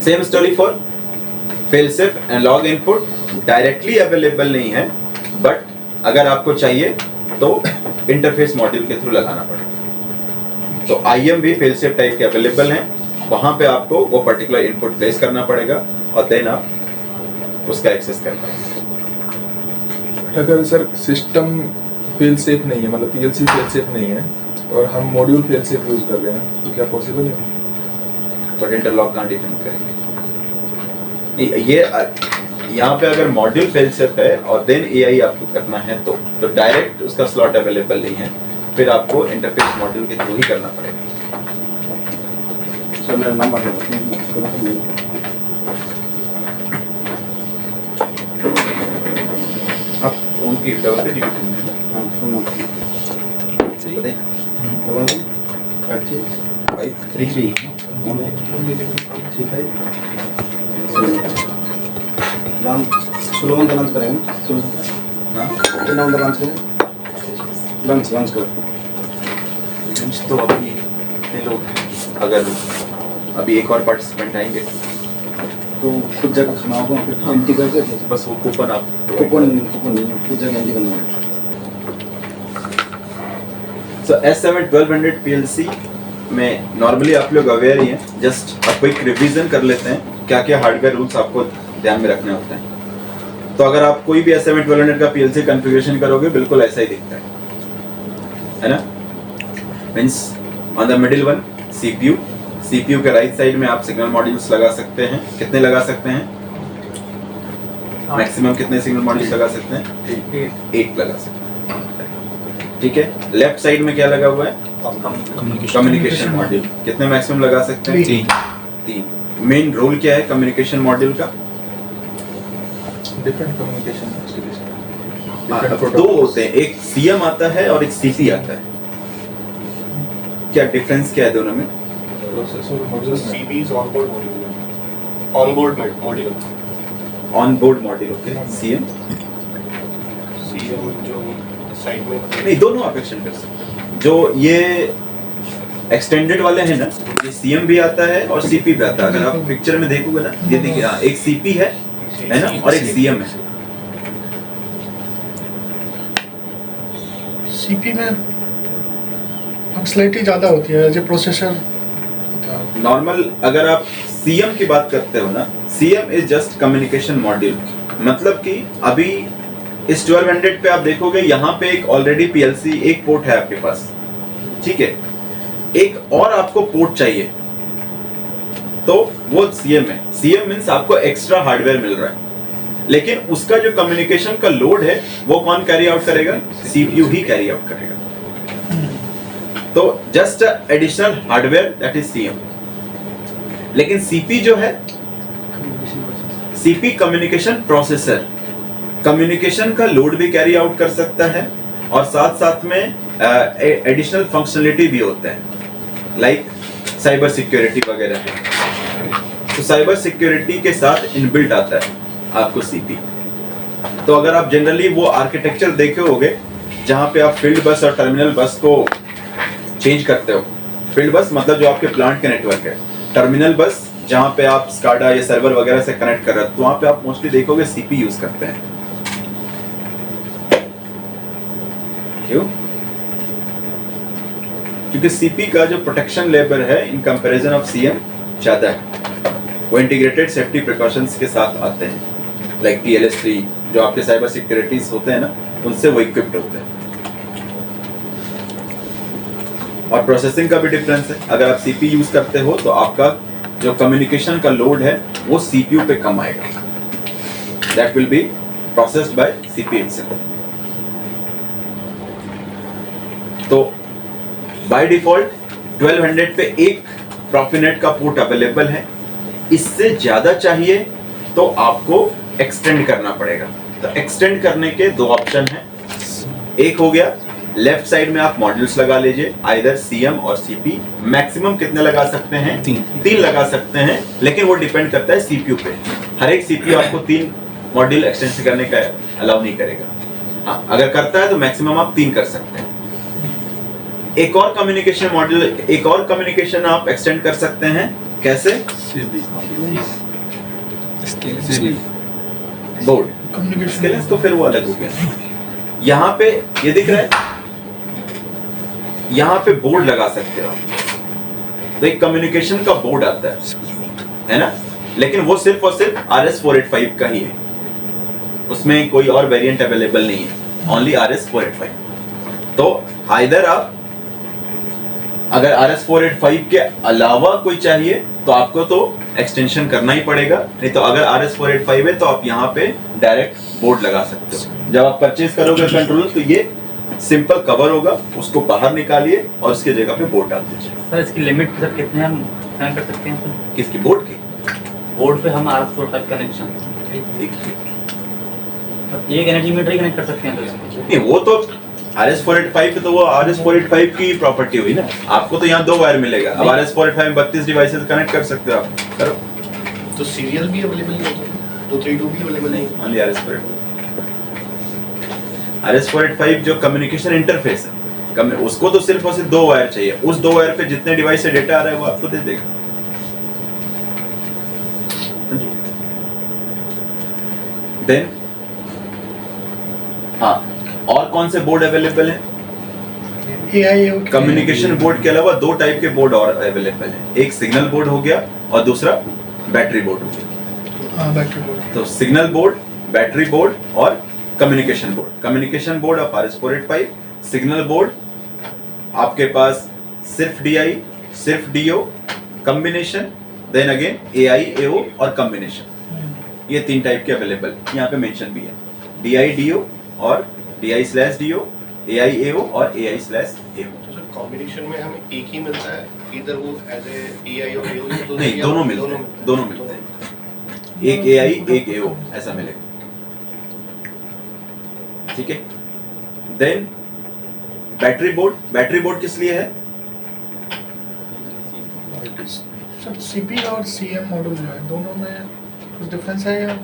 Same story for failsafe analogue input, directly available नहीं है, बट अगर आपको चाहिए तो इंटरफेस मॉड्यूल के थ्रू लगाना पड़ेगा। तो IM भी फेलसेफ टाइप के अवेलेबल हैं, वहां पे आपको वो पर्टिकुलर इनपुट प्लेस करना पड़ेगा और देन आप उसका एक्सेस कर पाएंगे। अगर सर सिस्टम फेल सेफ नहीं है, मतलब पीएलसी फेल सेफ नहीं है और हम मॉड्यूल फेल सेफ यूज कर रहे हैं, तो क्या पॉसिबल है? बट इंटरलॉक कहाँ डिफाइन करेंगे? ये यहाँ पे अगर मॉड्यूल फेल सेफ है और देन AI आपको करना है तो डायरेक्ट उसका स्लॉट अवेलेबल नहीं है, फिर आपको इंटरफेस मॉड्यूल के थ्रू ही करना पड़ेगा। सर मेरा नाम आप उनकी डबल पे डिटेल में हाँ सुनो बताएं। 533 नाम सुलोवन का लंच करेंगे। हाँ, कितना उनका लंच करें? लंच करो। लंच तो अभी ये लोग हैं। अगर अभी एक और पार्टिसिपेंट आएंगे तो कुछ जगह खाना होगा, फिर एंटी करके बस वो कूपन आप कूपन नहीं, कुछ जगह एंटी करना होगा। सो S7 1200 PLC में नॉर्मली आप लोग अवेयर ही हैं, जस्ट आप क्विक रिवीजन कर लेते हैं क्या क्या हार्डवेयर रूल्स आपको ध्यान में रखने होते हैं। तो अगर आप कोई भी SMA 1200 का PLC कॉन्फ़िगरेशन करोगे बिल्कुल ऐसा ही दिखता है ना? Means on the middle one CPU के राइट साइड में आप सिग्नल मॉड्यूल्स लगा सकते हैं। कितने लगा सकते हैं? मैक्सिमम कितने सिग्नल मॉड्यूल्स लगा सकते हैं? 8 लगा सकते हैं। ठीक है। लेफ्ट साइड में क्या लगा हुआ है? Communication module. कितने मैक्सिमम लगा सकते हैं? 3। मेन रोल क्या है कम्युनिकेशन मॉड्यूल का? डिफरेंट कम्युनिकेशन दो होते हैं, एक CM आता है और एक CP आता है। क्या डिफरेंस क्या है दोनों में? प्रोसेसर मॉड्यूल में CP is onboard module. Onboard module. On board module. Okay. CM CM जो साइड में नहीं, दोनों आप एक्सटेंड कर सकते हैं। जो ये एक्सटेंडेड वाले हैं ना, ये CM भी आता है और CP भी आता है। अगर आप पिक्चर में देखोगे ना, ये देखिए, हाँ, एक CP है ना, और एक CM है। सीपी में फंक्शनलिटी ज़्यादा होती है जो प्रोसेसर। नॉर्मल अगर आप CM की बात करते हो ना, CM is just communication module. मतलब कि अभी इस 1200 पे आप देखोगे, यहाँ पे एक ऑलरेडी PLC एक पोर्ट है आपके पास, ठीक है। एक और आपको पोर्ट चाहिए, तो वो CM है। CM मीन्स आपको एक्स्ट्रा हार्डवेयर मिल रहा है, लेकिन उसका जो कम्युनिकेशन का लोड है वो कौन कैरी आउट करेगा? CPU ही कैरी आउट करेगा। तो just additional hardware, that is CM। लेकिन CP जो है, CP कम्युनिकेशन प्रोसेसर, कम्युनिकेशन का लोड भी कैरी आउट कर सकता है और साथ साथ में एडिशनल फंक्शनलिटी भी होता है, लाइक साइबर सिक्योरिटी वगैरह। तो साइबर सिक्योरिटी के साथ इनबिल्ट आता है आपको CP। तो अगर आप जनरली वो आर्किटेक्चर देखे होगे जहां पे आप फील्ड बस और टर्मिनल बस को चेंज करते हो। फील्ड बस मतलब जो आपके प्लांट के नेटवर्क है, टर्मिनल बस जहां पे आप स्काडा या सर्वर वगैरह से कनेक्ट कर रहे हो, तो वहां पे आप मोस्टली देखोगे CP यूज करते हैं। क्यों? क्योंकि CP का जो प्रोटेक्शन लेवल है इन कंपैरिजन ऑफ CM ज्यादा है। वो इंटीग्रेटेड सेफ्टी प्रिकॉशंस के साथ आते हैं, लाइक TLS3 जो आपके साइबर सिक्योरिटीज होते हैं ना, उनसे वो इक्विप्ड होते हैं। और प्रोसेसिंग का भी डिफरेंस है। अगर आप CP यूज करते हो तो आपका जो कम्युनिकेशन का लोड है वो CPU पे कम आएगा। That will be processed bye CP itself। तो बाय डिफॉल्ट 1200 पे एक प्रॉफिनेट का पोर्ट अवेलेबल है। इससे ज्यादा चाहिए तो आपको एक्सटेंड करना पड़ेगा। तो एक्सटेंड करने के दो ऑप्शन हैं। एक हो गया लेफ्ट साइड में आप मॉड्यूल्स लगा लीजिए, आइदर CM और CP। मैक्सिमम कितने लगा सकते हैं? 3 लगा सकते हैं, लेकिन वो डिपेंड करता है CPU पे। हर एक CPU आपको 3 मॉड्यूल एक्सटेंड करने का अलाउ नहीं करेगा। हाँ, अगर करता है तो मैक्सिमम आप 3 कर सकते हैं। एक और कम्युनिकेशन मॉड्यूल, एक और कम्युनिकेशन आप एक्सटेंड कर सकते हैं। कैसे? बोर्ड कम्युनिकेशन, तो फिर वो अलग हो गया। यहाँ पे ये दिख रहा है, यहाँ पे बोर्ड लगा सकते हो आप। तो एक कम्युनिकेशन का बोर्ड आता है ना, लेकिन वो सिर्फ और सिर्फ RS485 का ही है, उसमें कोई और वेरिएंट अवेलेबल नहीं है, ओनली RS485। तो आइदर आप अगर RS485 के अलावा कोई चाहिए तो आपको तो एक्सटेंशन करना ही पड़ेगा, नहीं तो अगर RS485 है तो आप यहाँ पे डायरेक्ट बोर्ड लगा सकते हो। जब आप परचेज करोगे कंट्रोलर तो ये सिंपल कवर होगा, उसको बाहर निकालिए और उसके जगह पे बोर्ड डाल दीजिए। सर इसकी लिमिट सर कितने हम कनेक्ट कर सकते हैं सर? किसकी? बोर्ड की? बोर्ड पे हम RS485 कनेक्शन एक एनर्जी मीटर ही कनेक्ट कर सकते हैं सर? नहीं, वो तो RS485 तो वो RS485 की प्रॉपर्टी हुई ना। आपको तो यहाँ 2 वायर मिलेगा। अब RS485 में 32 डिवाइसेस कनेक्ट कर सकते हो आप, करो। तो सीरियल भी अवेलेबल नहीं होता, 232 भी अवेलेबल नहीं, ओनली RS485। RS485 जो कम्युनिकेशन इंटरफेस है, उसको तो सिर्फ और सिर्फ 2 वायर चाहिए। उस 2 वायर पे जितने डिवाइस से डेटा आ रहा है वो आपको दे देगा। देन हाँ, और कौन से बोर्ड अवेलेबल हैं? AIO कम्युनिकेशन बोर्ड के अलावा 2 टाइप के बोर्ड और अवेलेबल हैं। एक सिग्नल बोर्ड हो गया और दूसरा बैटरी बोर्ड हो गया। Battery board. तो सिग्नल बोर्ड बैटरी बोर्ड और communication board. Communication board of RS485, signal board आपके पास सिर्फ DI, सिर्फ DO, combination, then again AI, AO और कम्बिनेशन। ये 3 टाइप के अवेलेबल यहाँ पे मेंशन भी है, DI, DO और DI/DO, AI, AO और AI/AO। तो सर कॉम्बिनेशन में हमें एक ही मिलता है, इधर वो एज ए AI और AO नहीं, दोनों मिलते हैं, दोनों मिलते हैं, एक AI एक AO ऐसा मिलेगा। ठीक है, देन बैटरी बोर्ड किस लिए है? सर सीपी और सीएम मॉडल जो है दोनों में कुछ डिफरेंस है या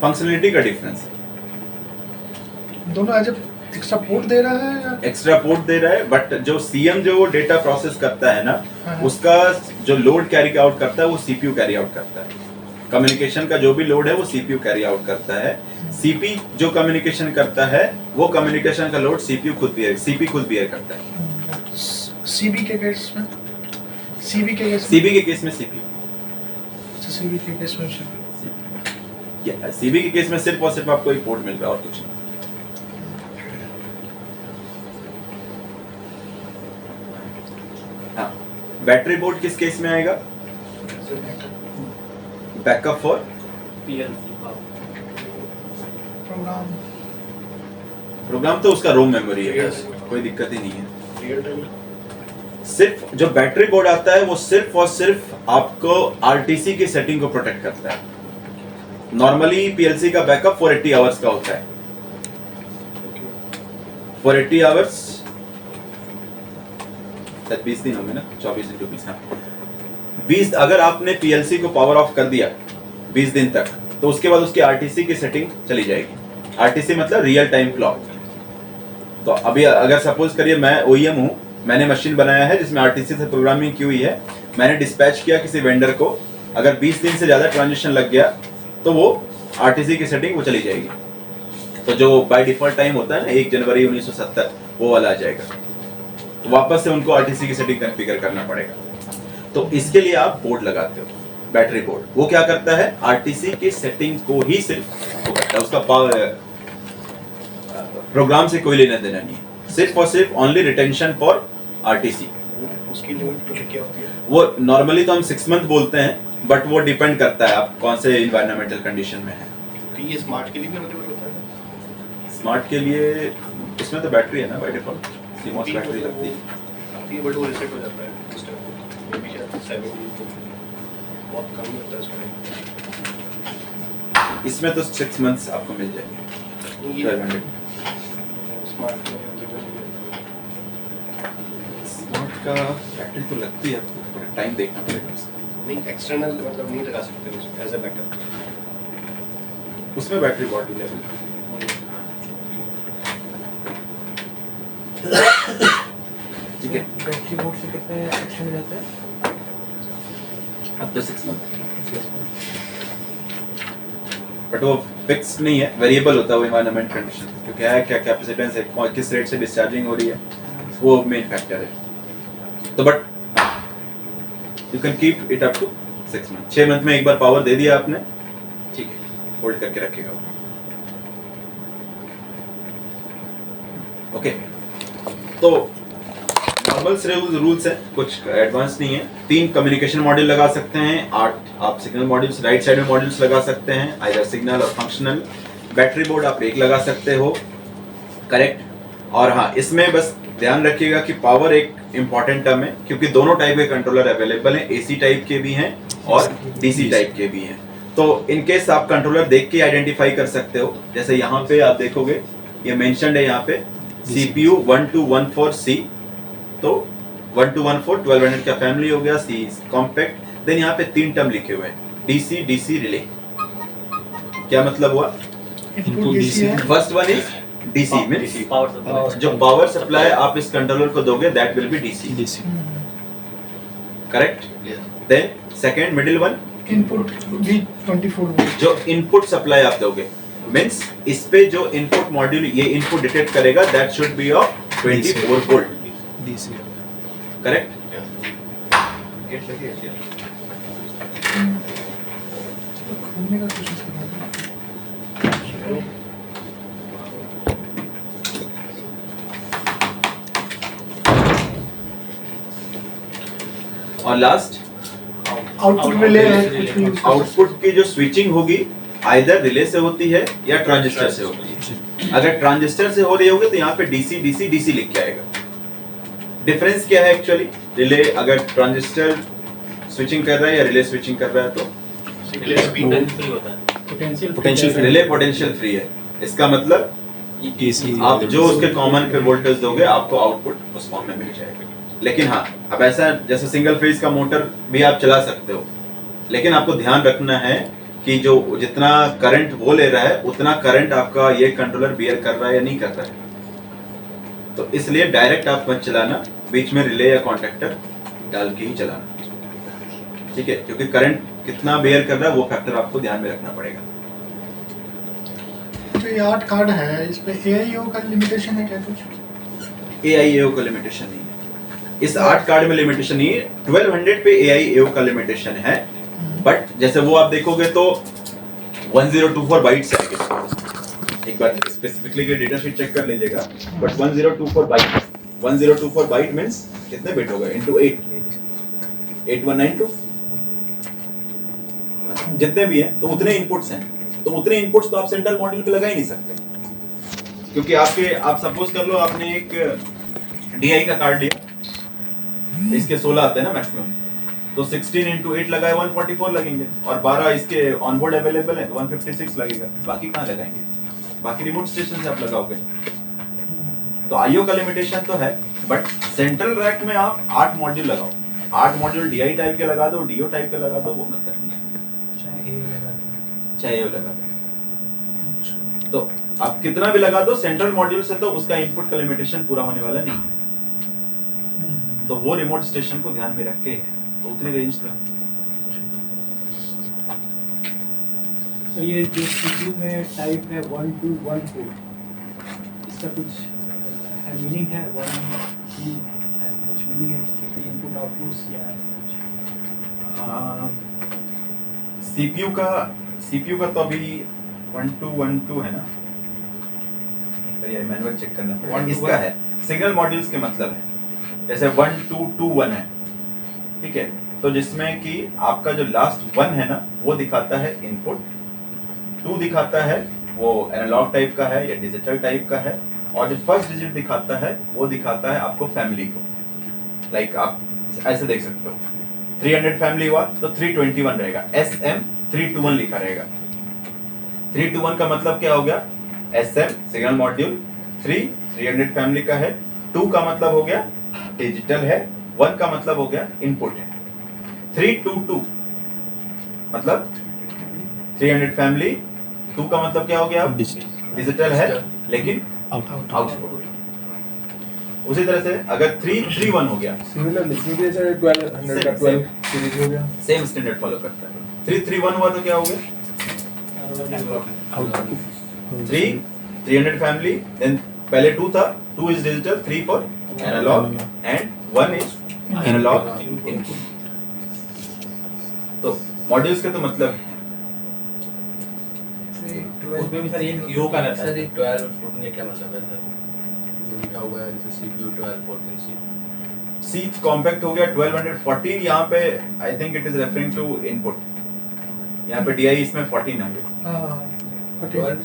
फंक्शनलिटी का डिफरेंस है, दोनों एज एक्स्ट्रा पोर्ट दे रहा है या एक्स्ट्रा पोर्ट दे रहा है, बट जो सीएम जो डेटा प्रोसेस करता है ना, हाँ। उसका जो लोड कैरी आउट करता है वो सीपीयू कैरी आउट करता है। कम्युनिकेशन का जो भी लोड है वो सीपीयू कैरी आउट करता है। सीपी जो कम्युनिकेशन करता है वो कम्युनिकेशन का लोड सीपी खुद बियर करता है। सीबी के केस में सीबी के केस में सीपी, सीबी के केस में सीबी के केस में सिर्फ और सिर्फ आपको एक पोर्ट मिल रहा है और कुछ नहीं। हाँ, बैटरी बोर्ड किस केस में आएगा? बैकअप फॉर प्रोग्राम तो उसका रोम मेमोरी है, कोई दिक्कत ही नहीं है। रियल टाइम सिर्फ जो बैटरी बोर्ड आता है वो सिर्फ और सिर्फ आपको आरटीसी की सेटिंग को प्रोटेक्ट करता है। नॉर्मली पीएलसी का बैकअप 480 आवर्स का होता है। 480 आवर्स 20 दिन होंगे ना, 24 इंटू 20, हाँ 20। अगर आपने पीएलसी को पावर ऑफ कर दिया 20 दिन तक, तो उसके बाद उसकी आरटीसी की सेटिंग चली जाएगी। आरटीसी मतलब रियल टाइम क्लॉक। तो अभी अगर सपोज करिए मैं ओईएम हूँ, मैंने मशीन बनाया है जिसमें आरटीसी से प्रोग्रामिंग की हुई है, मैंने डिस्पैच किया किसी वेंडर को, अगर 20 दिन से ज्यादा ट्रांजेक्शन लग गया तो वो आरटीसी की सेटिंग वो चली जाएगी। तो जो बाय डिफॉल्ट टाइम होता है ना 1 जनवरी 1970 वो वाला आ जाएगा, तो वापस से उनको आरटीसी की सेटिंग कॉन्फ़िगर करना पड़ेगा। तो इसके लिए आप बोर्ड लगाते हो, बैटरी बोर्ड। वो क्या करता है? आरटीसी की सेटिंग को ही सिर्फ वो करता है, उसका पावर प्रोग्राम से कोई लेना देना नहीं है, सिर्फ और सिर्फ ओनली रिटेंशन फॉर आरटीसी। उसकी लिमिट क्या होती है? वो नॉर्मली तो हम 6 मंथ बोलते हैं, बट वो डिपेंड करता है आप कौन से इन्वायरमेंटल कंडीशन में है। तो ये स्मार्ट के लिए भी अवेलेबल होता है? स्मार्ट के लिए इसमें तो बैटरी है ना बाय डिफॉल्ट, सीमॉस बैटरी लगती है। बट वो रिसेट हो जाता है उस टाइम पे, मे बी शायद 7 तो बहुत कम ही होता है उसका। इसमें तो 6 मंथ्स आपको मिल जाएंगे। 1200 स्मार्ट स्मार्ट का बैटरी तो लगती है, आपको टाइम देखना पड़ेगा उसका। नहीं, एक्सटर्नल मतलब नहीं लगा सकते उसमें एज ए बैकअप। उसमें बैटरी बॉडी लेवल ठीक है। बैटरी बोर्ड से कितने एक्सटेंड जाते हैं? अब तो 6 मंथ, बट वो फिक्स नहीं है, वेरिएबल होता है वो एनवायरनमेंट कंडीशन, क्योंकि है क्या कैपेसिटेंस है, किस रेट से डिस्चार्जिंग हो रही है, वो मेन फैक्टर है। तो but you can keep it up to 6 month. 6 month में एक बार पावर दे दिया आपने, ठीक है, होल्ड करके रखेगा वो। ओके, तो नॉर्मल रूल्स है, कुछ एडवांस नहीं है। 3 कम्युनिकेशन मॉड्यूल लगा सकते हैं, 8 आप सिग्नल मॉड्यूल्स राइट साइड में मॉड्यूल्स लगा सकते हैं, आइदर सिग्नल और फंक्शनल। बैटरी बोर्ड आप एक लगा सकते हो, करेक्ट। और हाँ, इसमें बस ध्यान रखिएगा कि पावर एक इंपॉर्टेंट टर्म है, क्योंकि दोनों टाइप के कंट्रोलर अवेलेबल हैं, एसी टाइप के भी हैं और डीसी टाइप के भी हैं। तो इनकेस आप कंट्रोलर देख के आइडेंटिफाई कर सकते हो, जैसे यहाँ पे आप देखोगे ये मेंशन्ड है यहाँ पे CPU 1214C, तो 1214 1200 का फैमिली हो गया, C कॉम्पैक्ट। देन यहाँ पे 3 टर्म लिखे हुए हैं, DC DC रिले। क्या मतलब हुआ? इनपुट डीसी है, first one is DC means power supply. जो पावर सप्लाई आप इस कंट्रोलर को दोगे that will be DC, correct. Then second middle one input भी 24 वोल्ट। जो इनपुट सप्लाई आप दोगे मींस इस पे जो इनपुट मॉड्यूल ये इनपुट डिटेक्ट करेगा that should be of 24 volt, DC correct. खोलने का कोशिश कर रहा हूँ। और लास्ट आउटपुट रिले है कुछ भी use कर आउटपुट की जो स्विचिंग होगी आइदर रिले से होती है या ट्रांजिस्टर से होती है। अगर ट्रांजिस्टर से हो रही होगी तो यहाँ पे डीसी डीसी डीसी लिख के आएगा। डिफरेंस क्या है एक्चुअली, रिले अगर ट्रांजिस्टर स्विचिंग कर रहा है या रिले स्विचिंग कर रहा है तो फ्री होता है। पोटेंशियल रिले पोटेंशियल फ्री है। इसका मतलब आप जो उसके कॉमन पे वोल्टेज दोगे आपको आउटपुट उस फॉर्म में मिल जाएगा। लेकिन हाँ, अब ऐसा जैसे सिंगल फेज का मोटर भी आप चला सकते हो, लेकिन आपको ध्यान रखना है कि जो जितना करंट वो ले रहा है उतना करंट आपका ये कंट्रोलर बियर कर रहा है या नहीं कर रहा है। तो इसलिए डायरेक्ट आप मत चलाना, बीच में रिले या कॉन्टेक्टर डाल के ही चलाना, ठीक है? क्योंकि करंट कितना बियर कर रहा है वो फैक्टर आपको ध्यान में रखना पड़ेगा। जो ये 8 कार्ड है इस पे AIO का लिमिटेशन है क्या कुछ? AIO का लिमिटेशन नहीं है इस 8 कार्ड में, लिमिटेशन नहीं है। 1200 पे AIO का लिमिटेशन है, बट जैसे वो आप देखोगे तो 1024 बाइट्स है। एक बार स्पेसिफिकली के डेटा शीट चेक कर लीजिएगा, बट 1024 बाइट मींस कितने बिट होगा इनटू 8 8192 जितने भी हैं तो उतने इनपुट्स हैं। तो उतने इनपुट्स तो आप सेंट्रल मॉड्यूल पे लगा ही नहीं सकते, क्योंकि आप सपोज कर लो आपने एक DI का कार्ड लिया, इसके 16 आते हैं ना मैक्सिमम, तो 16 into 8 लगाए 144 लगेंगे, और 12 इसके ऑनबोर्ड अवेलेबल है 156 लगेगा। बाकी कहाँ लगाएंगे? बाकी रिमोट स्टेशन से आप लगाओगे। तो IO का लिमिटेशन तो है, बट सेंट्रल रैक में आप 8 मॉड्यूल लगाओ। 8 मॉड्यूल DI टाइप के लगा दो, DO टाइप के लगा दो, वो मतलब नहीं है। चाहे AO लगा दो, तो आप कितना भी लगा दो सेंट्रल मॉड्यूल से, तो उसका इनपुट का लिमिटेशन पूरा होने वाला नहीं है। तो वो रिमोट स्टेशन को ध्यान में रख के तो उतनी रेंज था। तो ये जो CPU में टाइप है 1214, इसका कुछ मीनिंग है? 1 2 ऐसा कुछ मीनिंग है? इनपुट आउटपुट्स या ऐसा कुछ? CPU का तो अभी 1212 है ना, मैनुअल चेक करना पड़ेगा। इसका है सिग्नल मॉड्यूल्स के मतलब है, जैसे 1221 है, ठीक है? तो जिसमें कि आपका जो लास्ट 1 है ना वो दिखाता है इनपुट, 2 दिखाता है वो एनालॉग टाइप का है या डिजिटल टाइप का है, और जो फर्स्ट डिजिट दिखाता है वो दिखाता है आपको फैमिली को। लाइक आप ऐसे देख सकते हो 300 फैमिली हुआ तो 321 रहेगा, SM 321 लिखा रहेगा। 321 का मतलब क्या हो गया? SM सिग्नल मॉड्यूल, 300 फैमिली का है, 2 का मतलब हो गया डिजिटल है, 1 का मतलब हो गया इनपुट है। 322 मतलब 300 फैमिली, 2 का मतलब क्या हो गया? डिजिटल है लेकिन आउटपुट। उसी तरह से अगर 331 हो गया, सिमिलरली सीधे से 1200 का 12 सीरीज हो गया, सेम स्टैंडर्ड फॉलो करता है। 331 हुआ तो क्या हो गया? 300 फैमिली, देन पहले 2 था, 2 is digital, 3 for analog and 1 is analog input. तो मॉड्यूल्स के तो मतलब है। उसमें भी सर ये योग का रहता है। सर ये 12 और 14 ये क्या मतलब है सर? जो लिखा हुआ है जैसे CPU 12 14 C C कॉम्पैक्ट हो गया 1214, यहाँ पे I think it is referring to input. यहाँ पे DI इसमें 14 आ गया। 12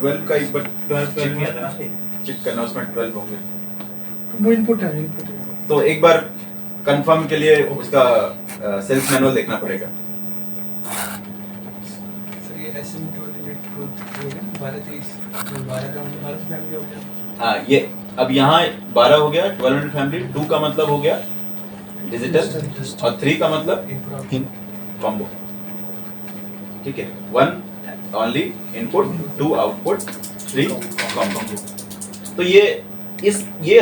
12 का एक बार 12 किया था ना। चेक करना, उसमें 12 हो गया। वो इनपुट है। तो एक बार कंफर्म के लिए उसका सेल्स मैनुअल देखना पड़ेगा। सर ये asymptotic growth हो गया 12 का मतलब 12 फैमिली हो गया। हाँ, ये अब यहाँ 12 हो गया 1200 फैमिली, 2 का मतलब हो गया डिजिटल और 3 का मतलब कॉम्बो, ठीक है? 1 ओनली इनपुट, 2 आउटपुट, 3 कॉम्बो। तो ये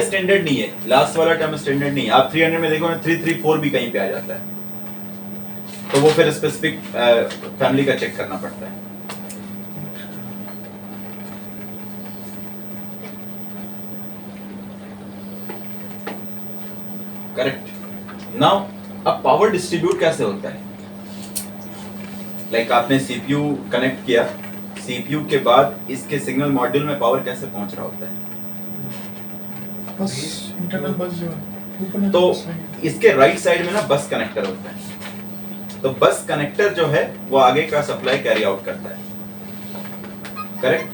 स्टैंडर्ड नहीं है, लास्ट वाला टर्म स्टैंडर्ड नहीं है। आप 300 में देखो ना 334 भी कहीं पे आ जाता है, तो वो फिर स्पेसिफिक फैमिली का चेक करना पड़ता है। करेक्ट। नाउ अब पावर डिस्ट्रीब्यूट कैसे होता है? लाइक आपने सीपीयू कनेक्ट किया, सीपीयू के बाद इसके सिग्नल मॉड्यूल में पावर कैसे पहुंच रहा होता है? बस इंटरनल बस जो ऊपर तो इसके राइट साइड में ना बस कनेक्टर होता है, तो बस कनेक्टर जो है वो आगे का सप्लाई कैरी आउट करता है, करेक्ट?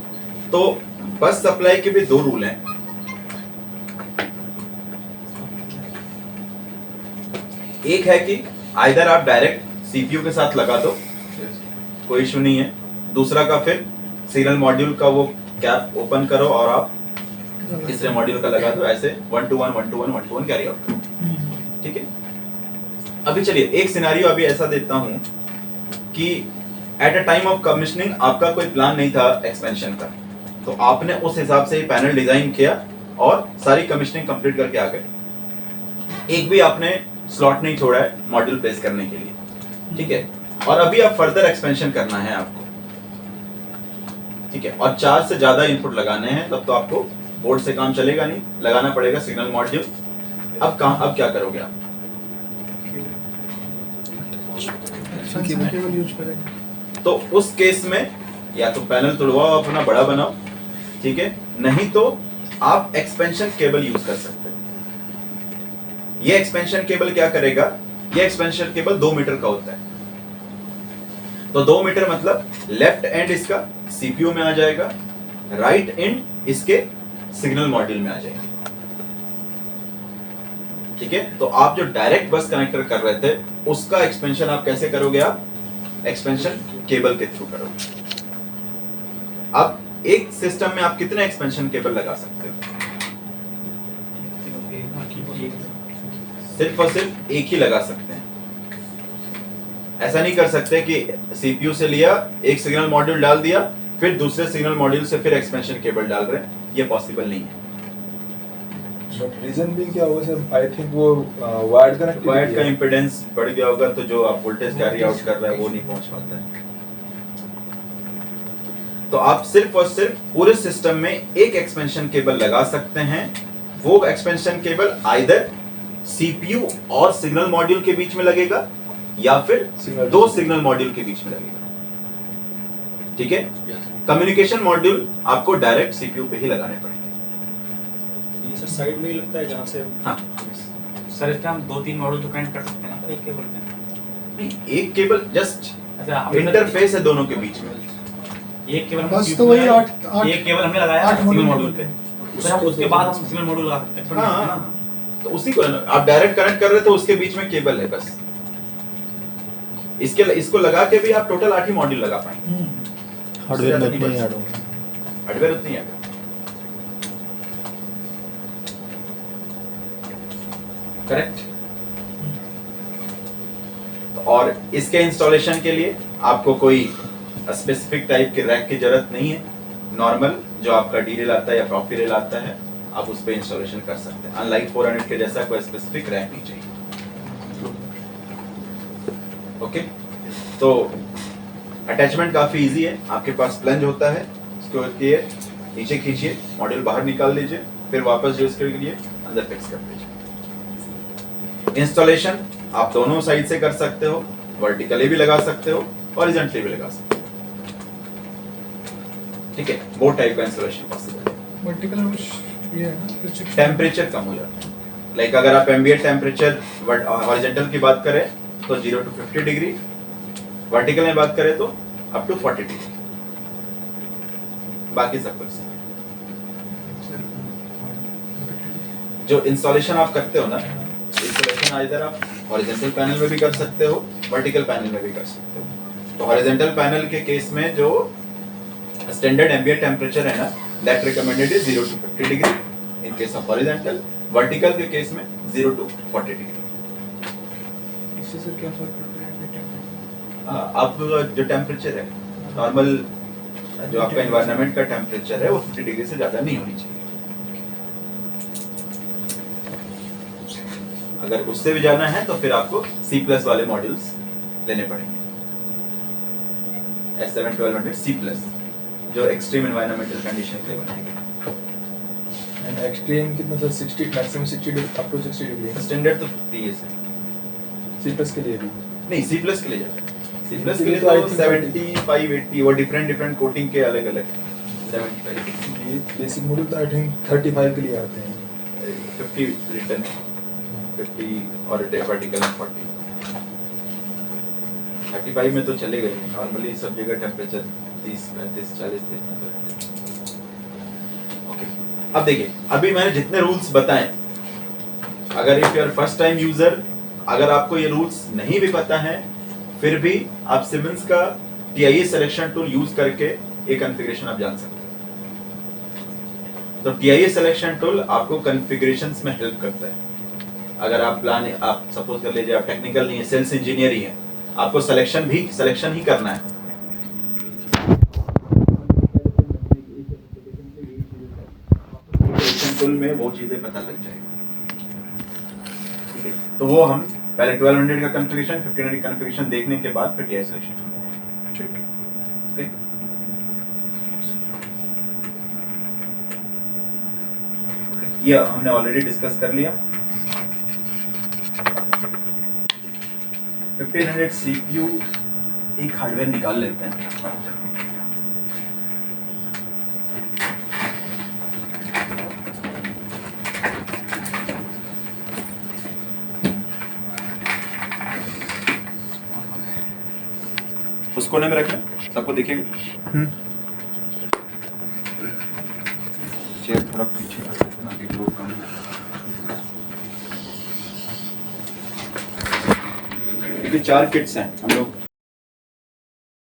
तो बस सप्लाई के भी दो रूल हैं। एक है कि आइदर आप डायरेक्ट सीपीयू के साथ लगा दो, कोई इशू नहीं है। दूसरा का फिर सिग्नल मॉड्यूल का वो कैप ओपन करो और आप तीसरे मॉड्यूल का लगा दो, ऐसे 1 to 1 1 to 1 1 to 1 carry out करो, ठीक है? अभी चलिए एक सिनेरियो अभी ऐसा देता हूं कि at a time of commissioning आपका कोई प्लान नहीं था एक्सपेंशन का, तो आपने उस हिसाब से पैनल डिजाइन किया और सारी कमिशनिंग कंप्लीट करके आ गए, एक भी आपने स्लॉट नहीं छोड़ा है मॉड्यूल प्लेस करने के लिए, ठीक है? और अभी आप फर्दर एक्सपेंशन करना है आपको, ठीक है? और 4 से ज्यादा इनपुट लगाने हैं, तब तो आपको बोर्ड से काम चलेगा नहीं, लगाना पड़ेगा सिग्नल मॉड्यूल। अब क्या करोगे आप? केबल यूज करेंगे। तो उस केस में या तो पैनल तोड़वाओ, अपना बड़ा बनाओ, ठीक है? नहीं तो आप एक्सपेंशन केबल यूज कर सकते हो। ये एक्सपेंशन केबल क्या करेगा? ये एक्सपेंशन केबल 2 मीटर का होता है, तो 2 मीटर मतलब लेफ्ट एंड इसका सीपीयू में आ जाएगा, राइट एंड इसके सिग्नल मॉड्यूल में आ जाएगा, ठीक है? तो आप जो डायरेक्ट बस कनेक्टर कर रहे थे उसका एक्सपेंशन आप कैसे करोगे? आप एक्सपेंशन केबल के थ्रू करोगे। अब एक सिस्टम में आप कितने एक्सपेंशन केबल लगा सकते हो? सिर्फ और सिर्फ एक ही लगा सकते हैं। ऐसा नहीं कर सकते कि सीपीयू से लिया, एक सिग्नल मॉड्यूल डाल दिया, फिर दूसरे सिग्नल मॉड्यूल से फिर एक्सपेंशन केबल डाल रहे हैं, ये पॉसिबल नहीं है। रीजन भी क्या होगा सर? आई थिंक वो वायर्ड कनेक्टिविटी, वायर्ड का इंपेडेंस बढ़ गया होगा, तो जो आप वोल्टेज कैरी आउट कर रहा है वो नहीं पहुंच पाता है। तो आप सिर्फ और सिर्फ पूरे सिस्टम में एक एक्सपेंशन केबल लगा सकते हैं। वो एक्सपेंशन केबल आइदर सीपीयू और सिग्नल मॉड्यूल के बीच में लगेगा या फिर दो सिग्नल मॉड्यूल के बीच में लगेगा, ठीक है? कम्युनिकेशन मॉड्यूल आपको डायरेक्ट सीपीयू पे ही लगाने पड़ेंगे। ये सर साइड में ही लगता है जहाँ से। हाँ सर इसका हम 2-3 मॉड्यूल तो कनेक्ट कर सकते हैं ना एक केबल पे? नहीं, एक केबल जस्ट अच्छा, इंटरफेस है दोनों के बीच में। एक केबल बस तो वही 8 एक केबल हमने लगाया 8 सिग्नल मॉड्यूल मॉड्यूल पे, फिर उसके बाद हम सिग्नल मॉड्यूल लगा सकते हैं। हाँ, तो उसी को आप डायरेक्ट कनेक्ट कर रहे थे, उसके बीच में केबल है बस। इसको लगा के भी आप टोटल 8 ही मॉड्यूल लगा पाएंगे। हार्डवेयर में उतना ही ऐड होगा। हार्डवेयर उतनी है। करेक्ट। और इसके इंस्टॉलेशन के लिए आपको कोई स्पेसिफिक टाइप के रैक की जरूरत नहीं है। नॉर्मल जो आपका डी-रेल आता है या प्रॉफी रेल आता है, आप उस पे इंस्टॉलेशन कर सकते हैं। अनलाइक 400 के जैसा कोई स्पेसिफिक रैक नहीं चाहिए। ओके, तो अटैचमेंट काफी इजी है। आपके पास प्लंज होता है, इसको नीचे खींचिए, मॉड्यूल बाहर निकाल लीजिए, फिर वापस जो इसके लिए अंदर फिक्स कर लीजिए। इंस्टॉलेशन आप दोनों साइड से कर सकते हो, वर्टिकली भी लगा सकते हो, हॉरिजॉन्टली भी लगा सकते हो। ठीक है, वो टाइप का इंस्टॉलेशन पॉसिबल है। वर्टिकल ये है ना, टेम्परेचर कम हो जाता है। लाइक अगर आप एम्बिएंट टेम्परेचर हॉरिजॉन्टल की बात करें तो 0 to 50 डिग्री, वर्टिकल में बात करें तो अप टू 40 डिग्री, बाकी सब कुछ सही। जो इंस्टॉलेशन आप करते हो ना, इंस्टॉलेशन आइदर आप हॉरिजॉन्टल पैनल में भी कर सकते हो, वर्टिकल पैनल में भी कर सकते हो। तो हॉरिजॉन्टल पैनल के केस में जो स्टैंडर्ड एम्बिएंट टेम्परेचर है ना, that recommended is 0 to 50 degree in case of horizontal. Vertical के केस में 0 to 40 डिग्री। इससे सर क्या फर्क पड़ता है? अब जो टेम्परेचर है नॉर्मल, जो आपका एनवायरनमेंट का टेम्परेचर है वो 50 डिग्री से ज्यादा नहीं होनी चाहिए। अगर उससे भी जाना है तो फिर आपको C+ वाले मॉड्यूल्स लेने पड़ेंगे। S7-1200 C+, जो एक्सट्रीम एनवायरनमेंटल कंडीशन के लिए बनाए गए। एंड एक्सट्रीम कितना sir? 60 maximum 60 degree up to 60 degree. Standard तो 50 है। C+ के लिए भी नहीं, C+ के लिए जाता है। C प्लस के लिए तो 75 80 वो डिफरेंट कोटिंग के अलग अलग 75 ये बेसिक मॉड्यूल तो आई थिंक 35 के लिए आते हैं 50 रिटर्न है 50 और वर्टिकल 40 35 में तो चलेगा ही नॉर्मली सब जगह टेम्परेचर 30 35 40 देखना तो ओके। अब देखिए अभी मैंने जितने रूल्स बताए, अगर if your first time user, अगर आपको ये रूल्स नहीं भी पता है फिर भी आप सिमेंस का TIA सिलेक्शन टूल यूज करके एक कॉन्फ़िगरेशन आप जान सकते हैं। तो TIA सिलेक्शन टूल आपको कॉन्फ़िगरेशंस में हेल्प करता है। अगर आप सपोज कर लीजिए आप टेक्निकल नहीं है, सेल्स इंजीनियर ही है, आपको सिलेक्शन ही करना है। टूल में वो चीजें पता लग जाएगी। ठीक है, तो वो हम पहले 1200 का कॉन्फ़िगरेशन 1500 कॉन्फ़िगरेशन देखने के बाद फिर TIA सिलेक्शन। ठीक है, ये हमने ऑलरेडी डिस्कस कर लिया। 1500 CPU एक हार्डवेयर निकाल लेते हैं। उस कोने में रखना, सबको दिखेगा। चेयर थोड़ा पीछे कर देते ना कि लोग कम। देखिए 4 किट्स हैं हम लोग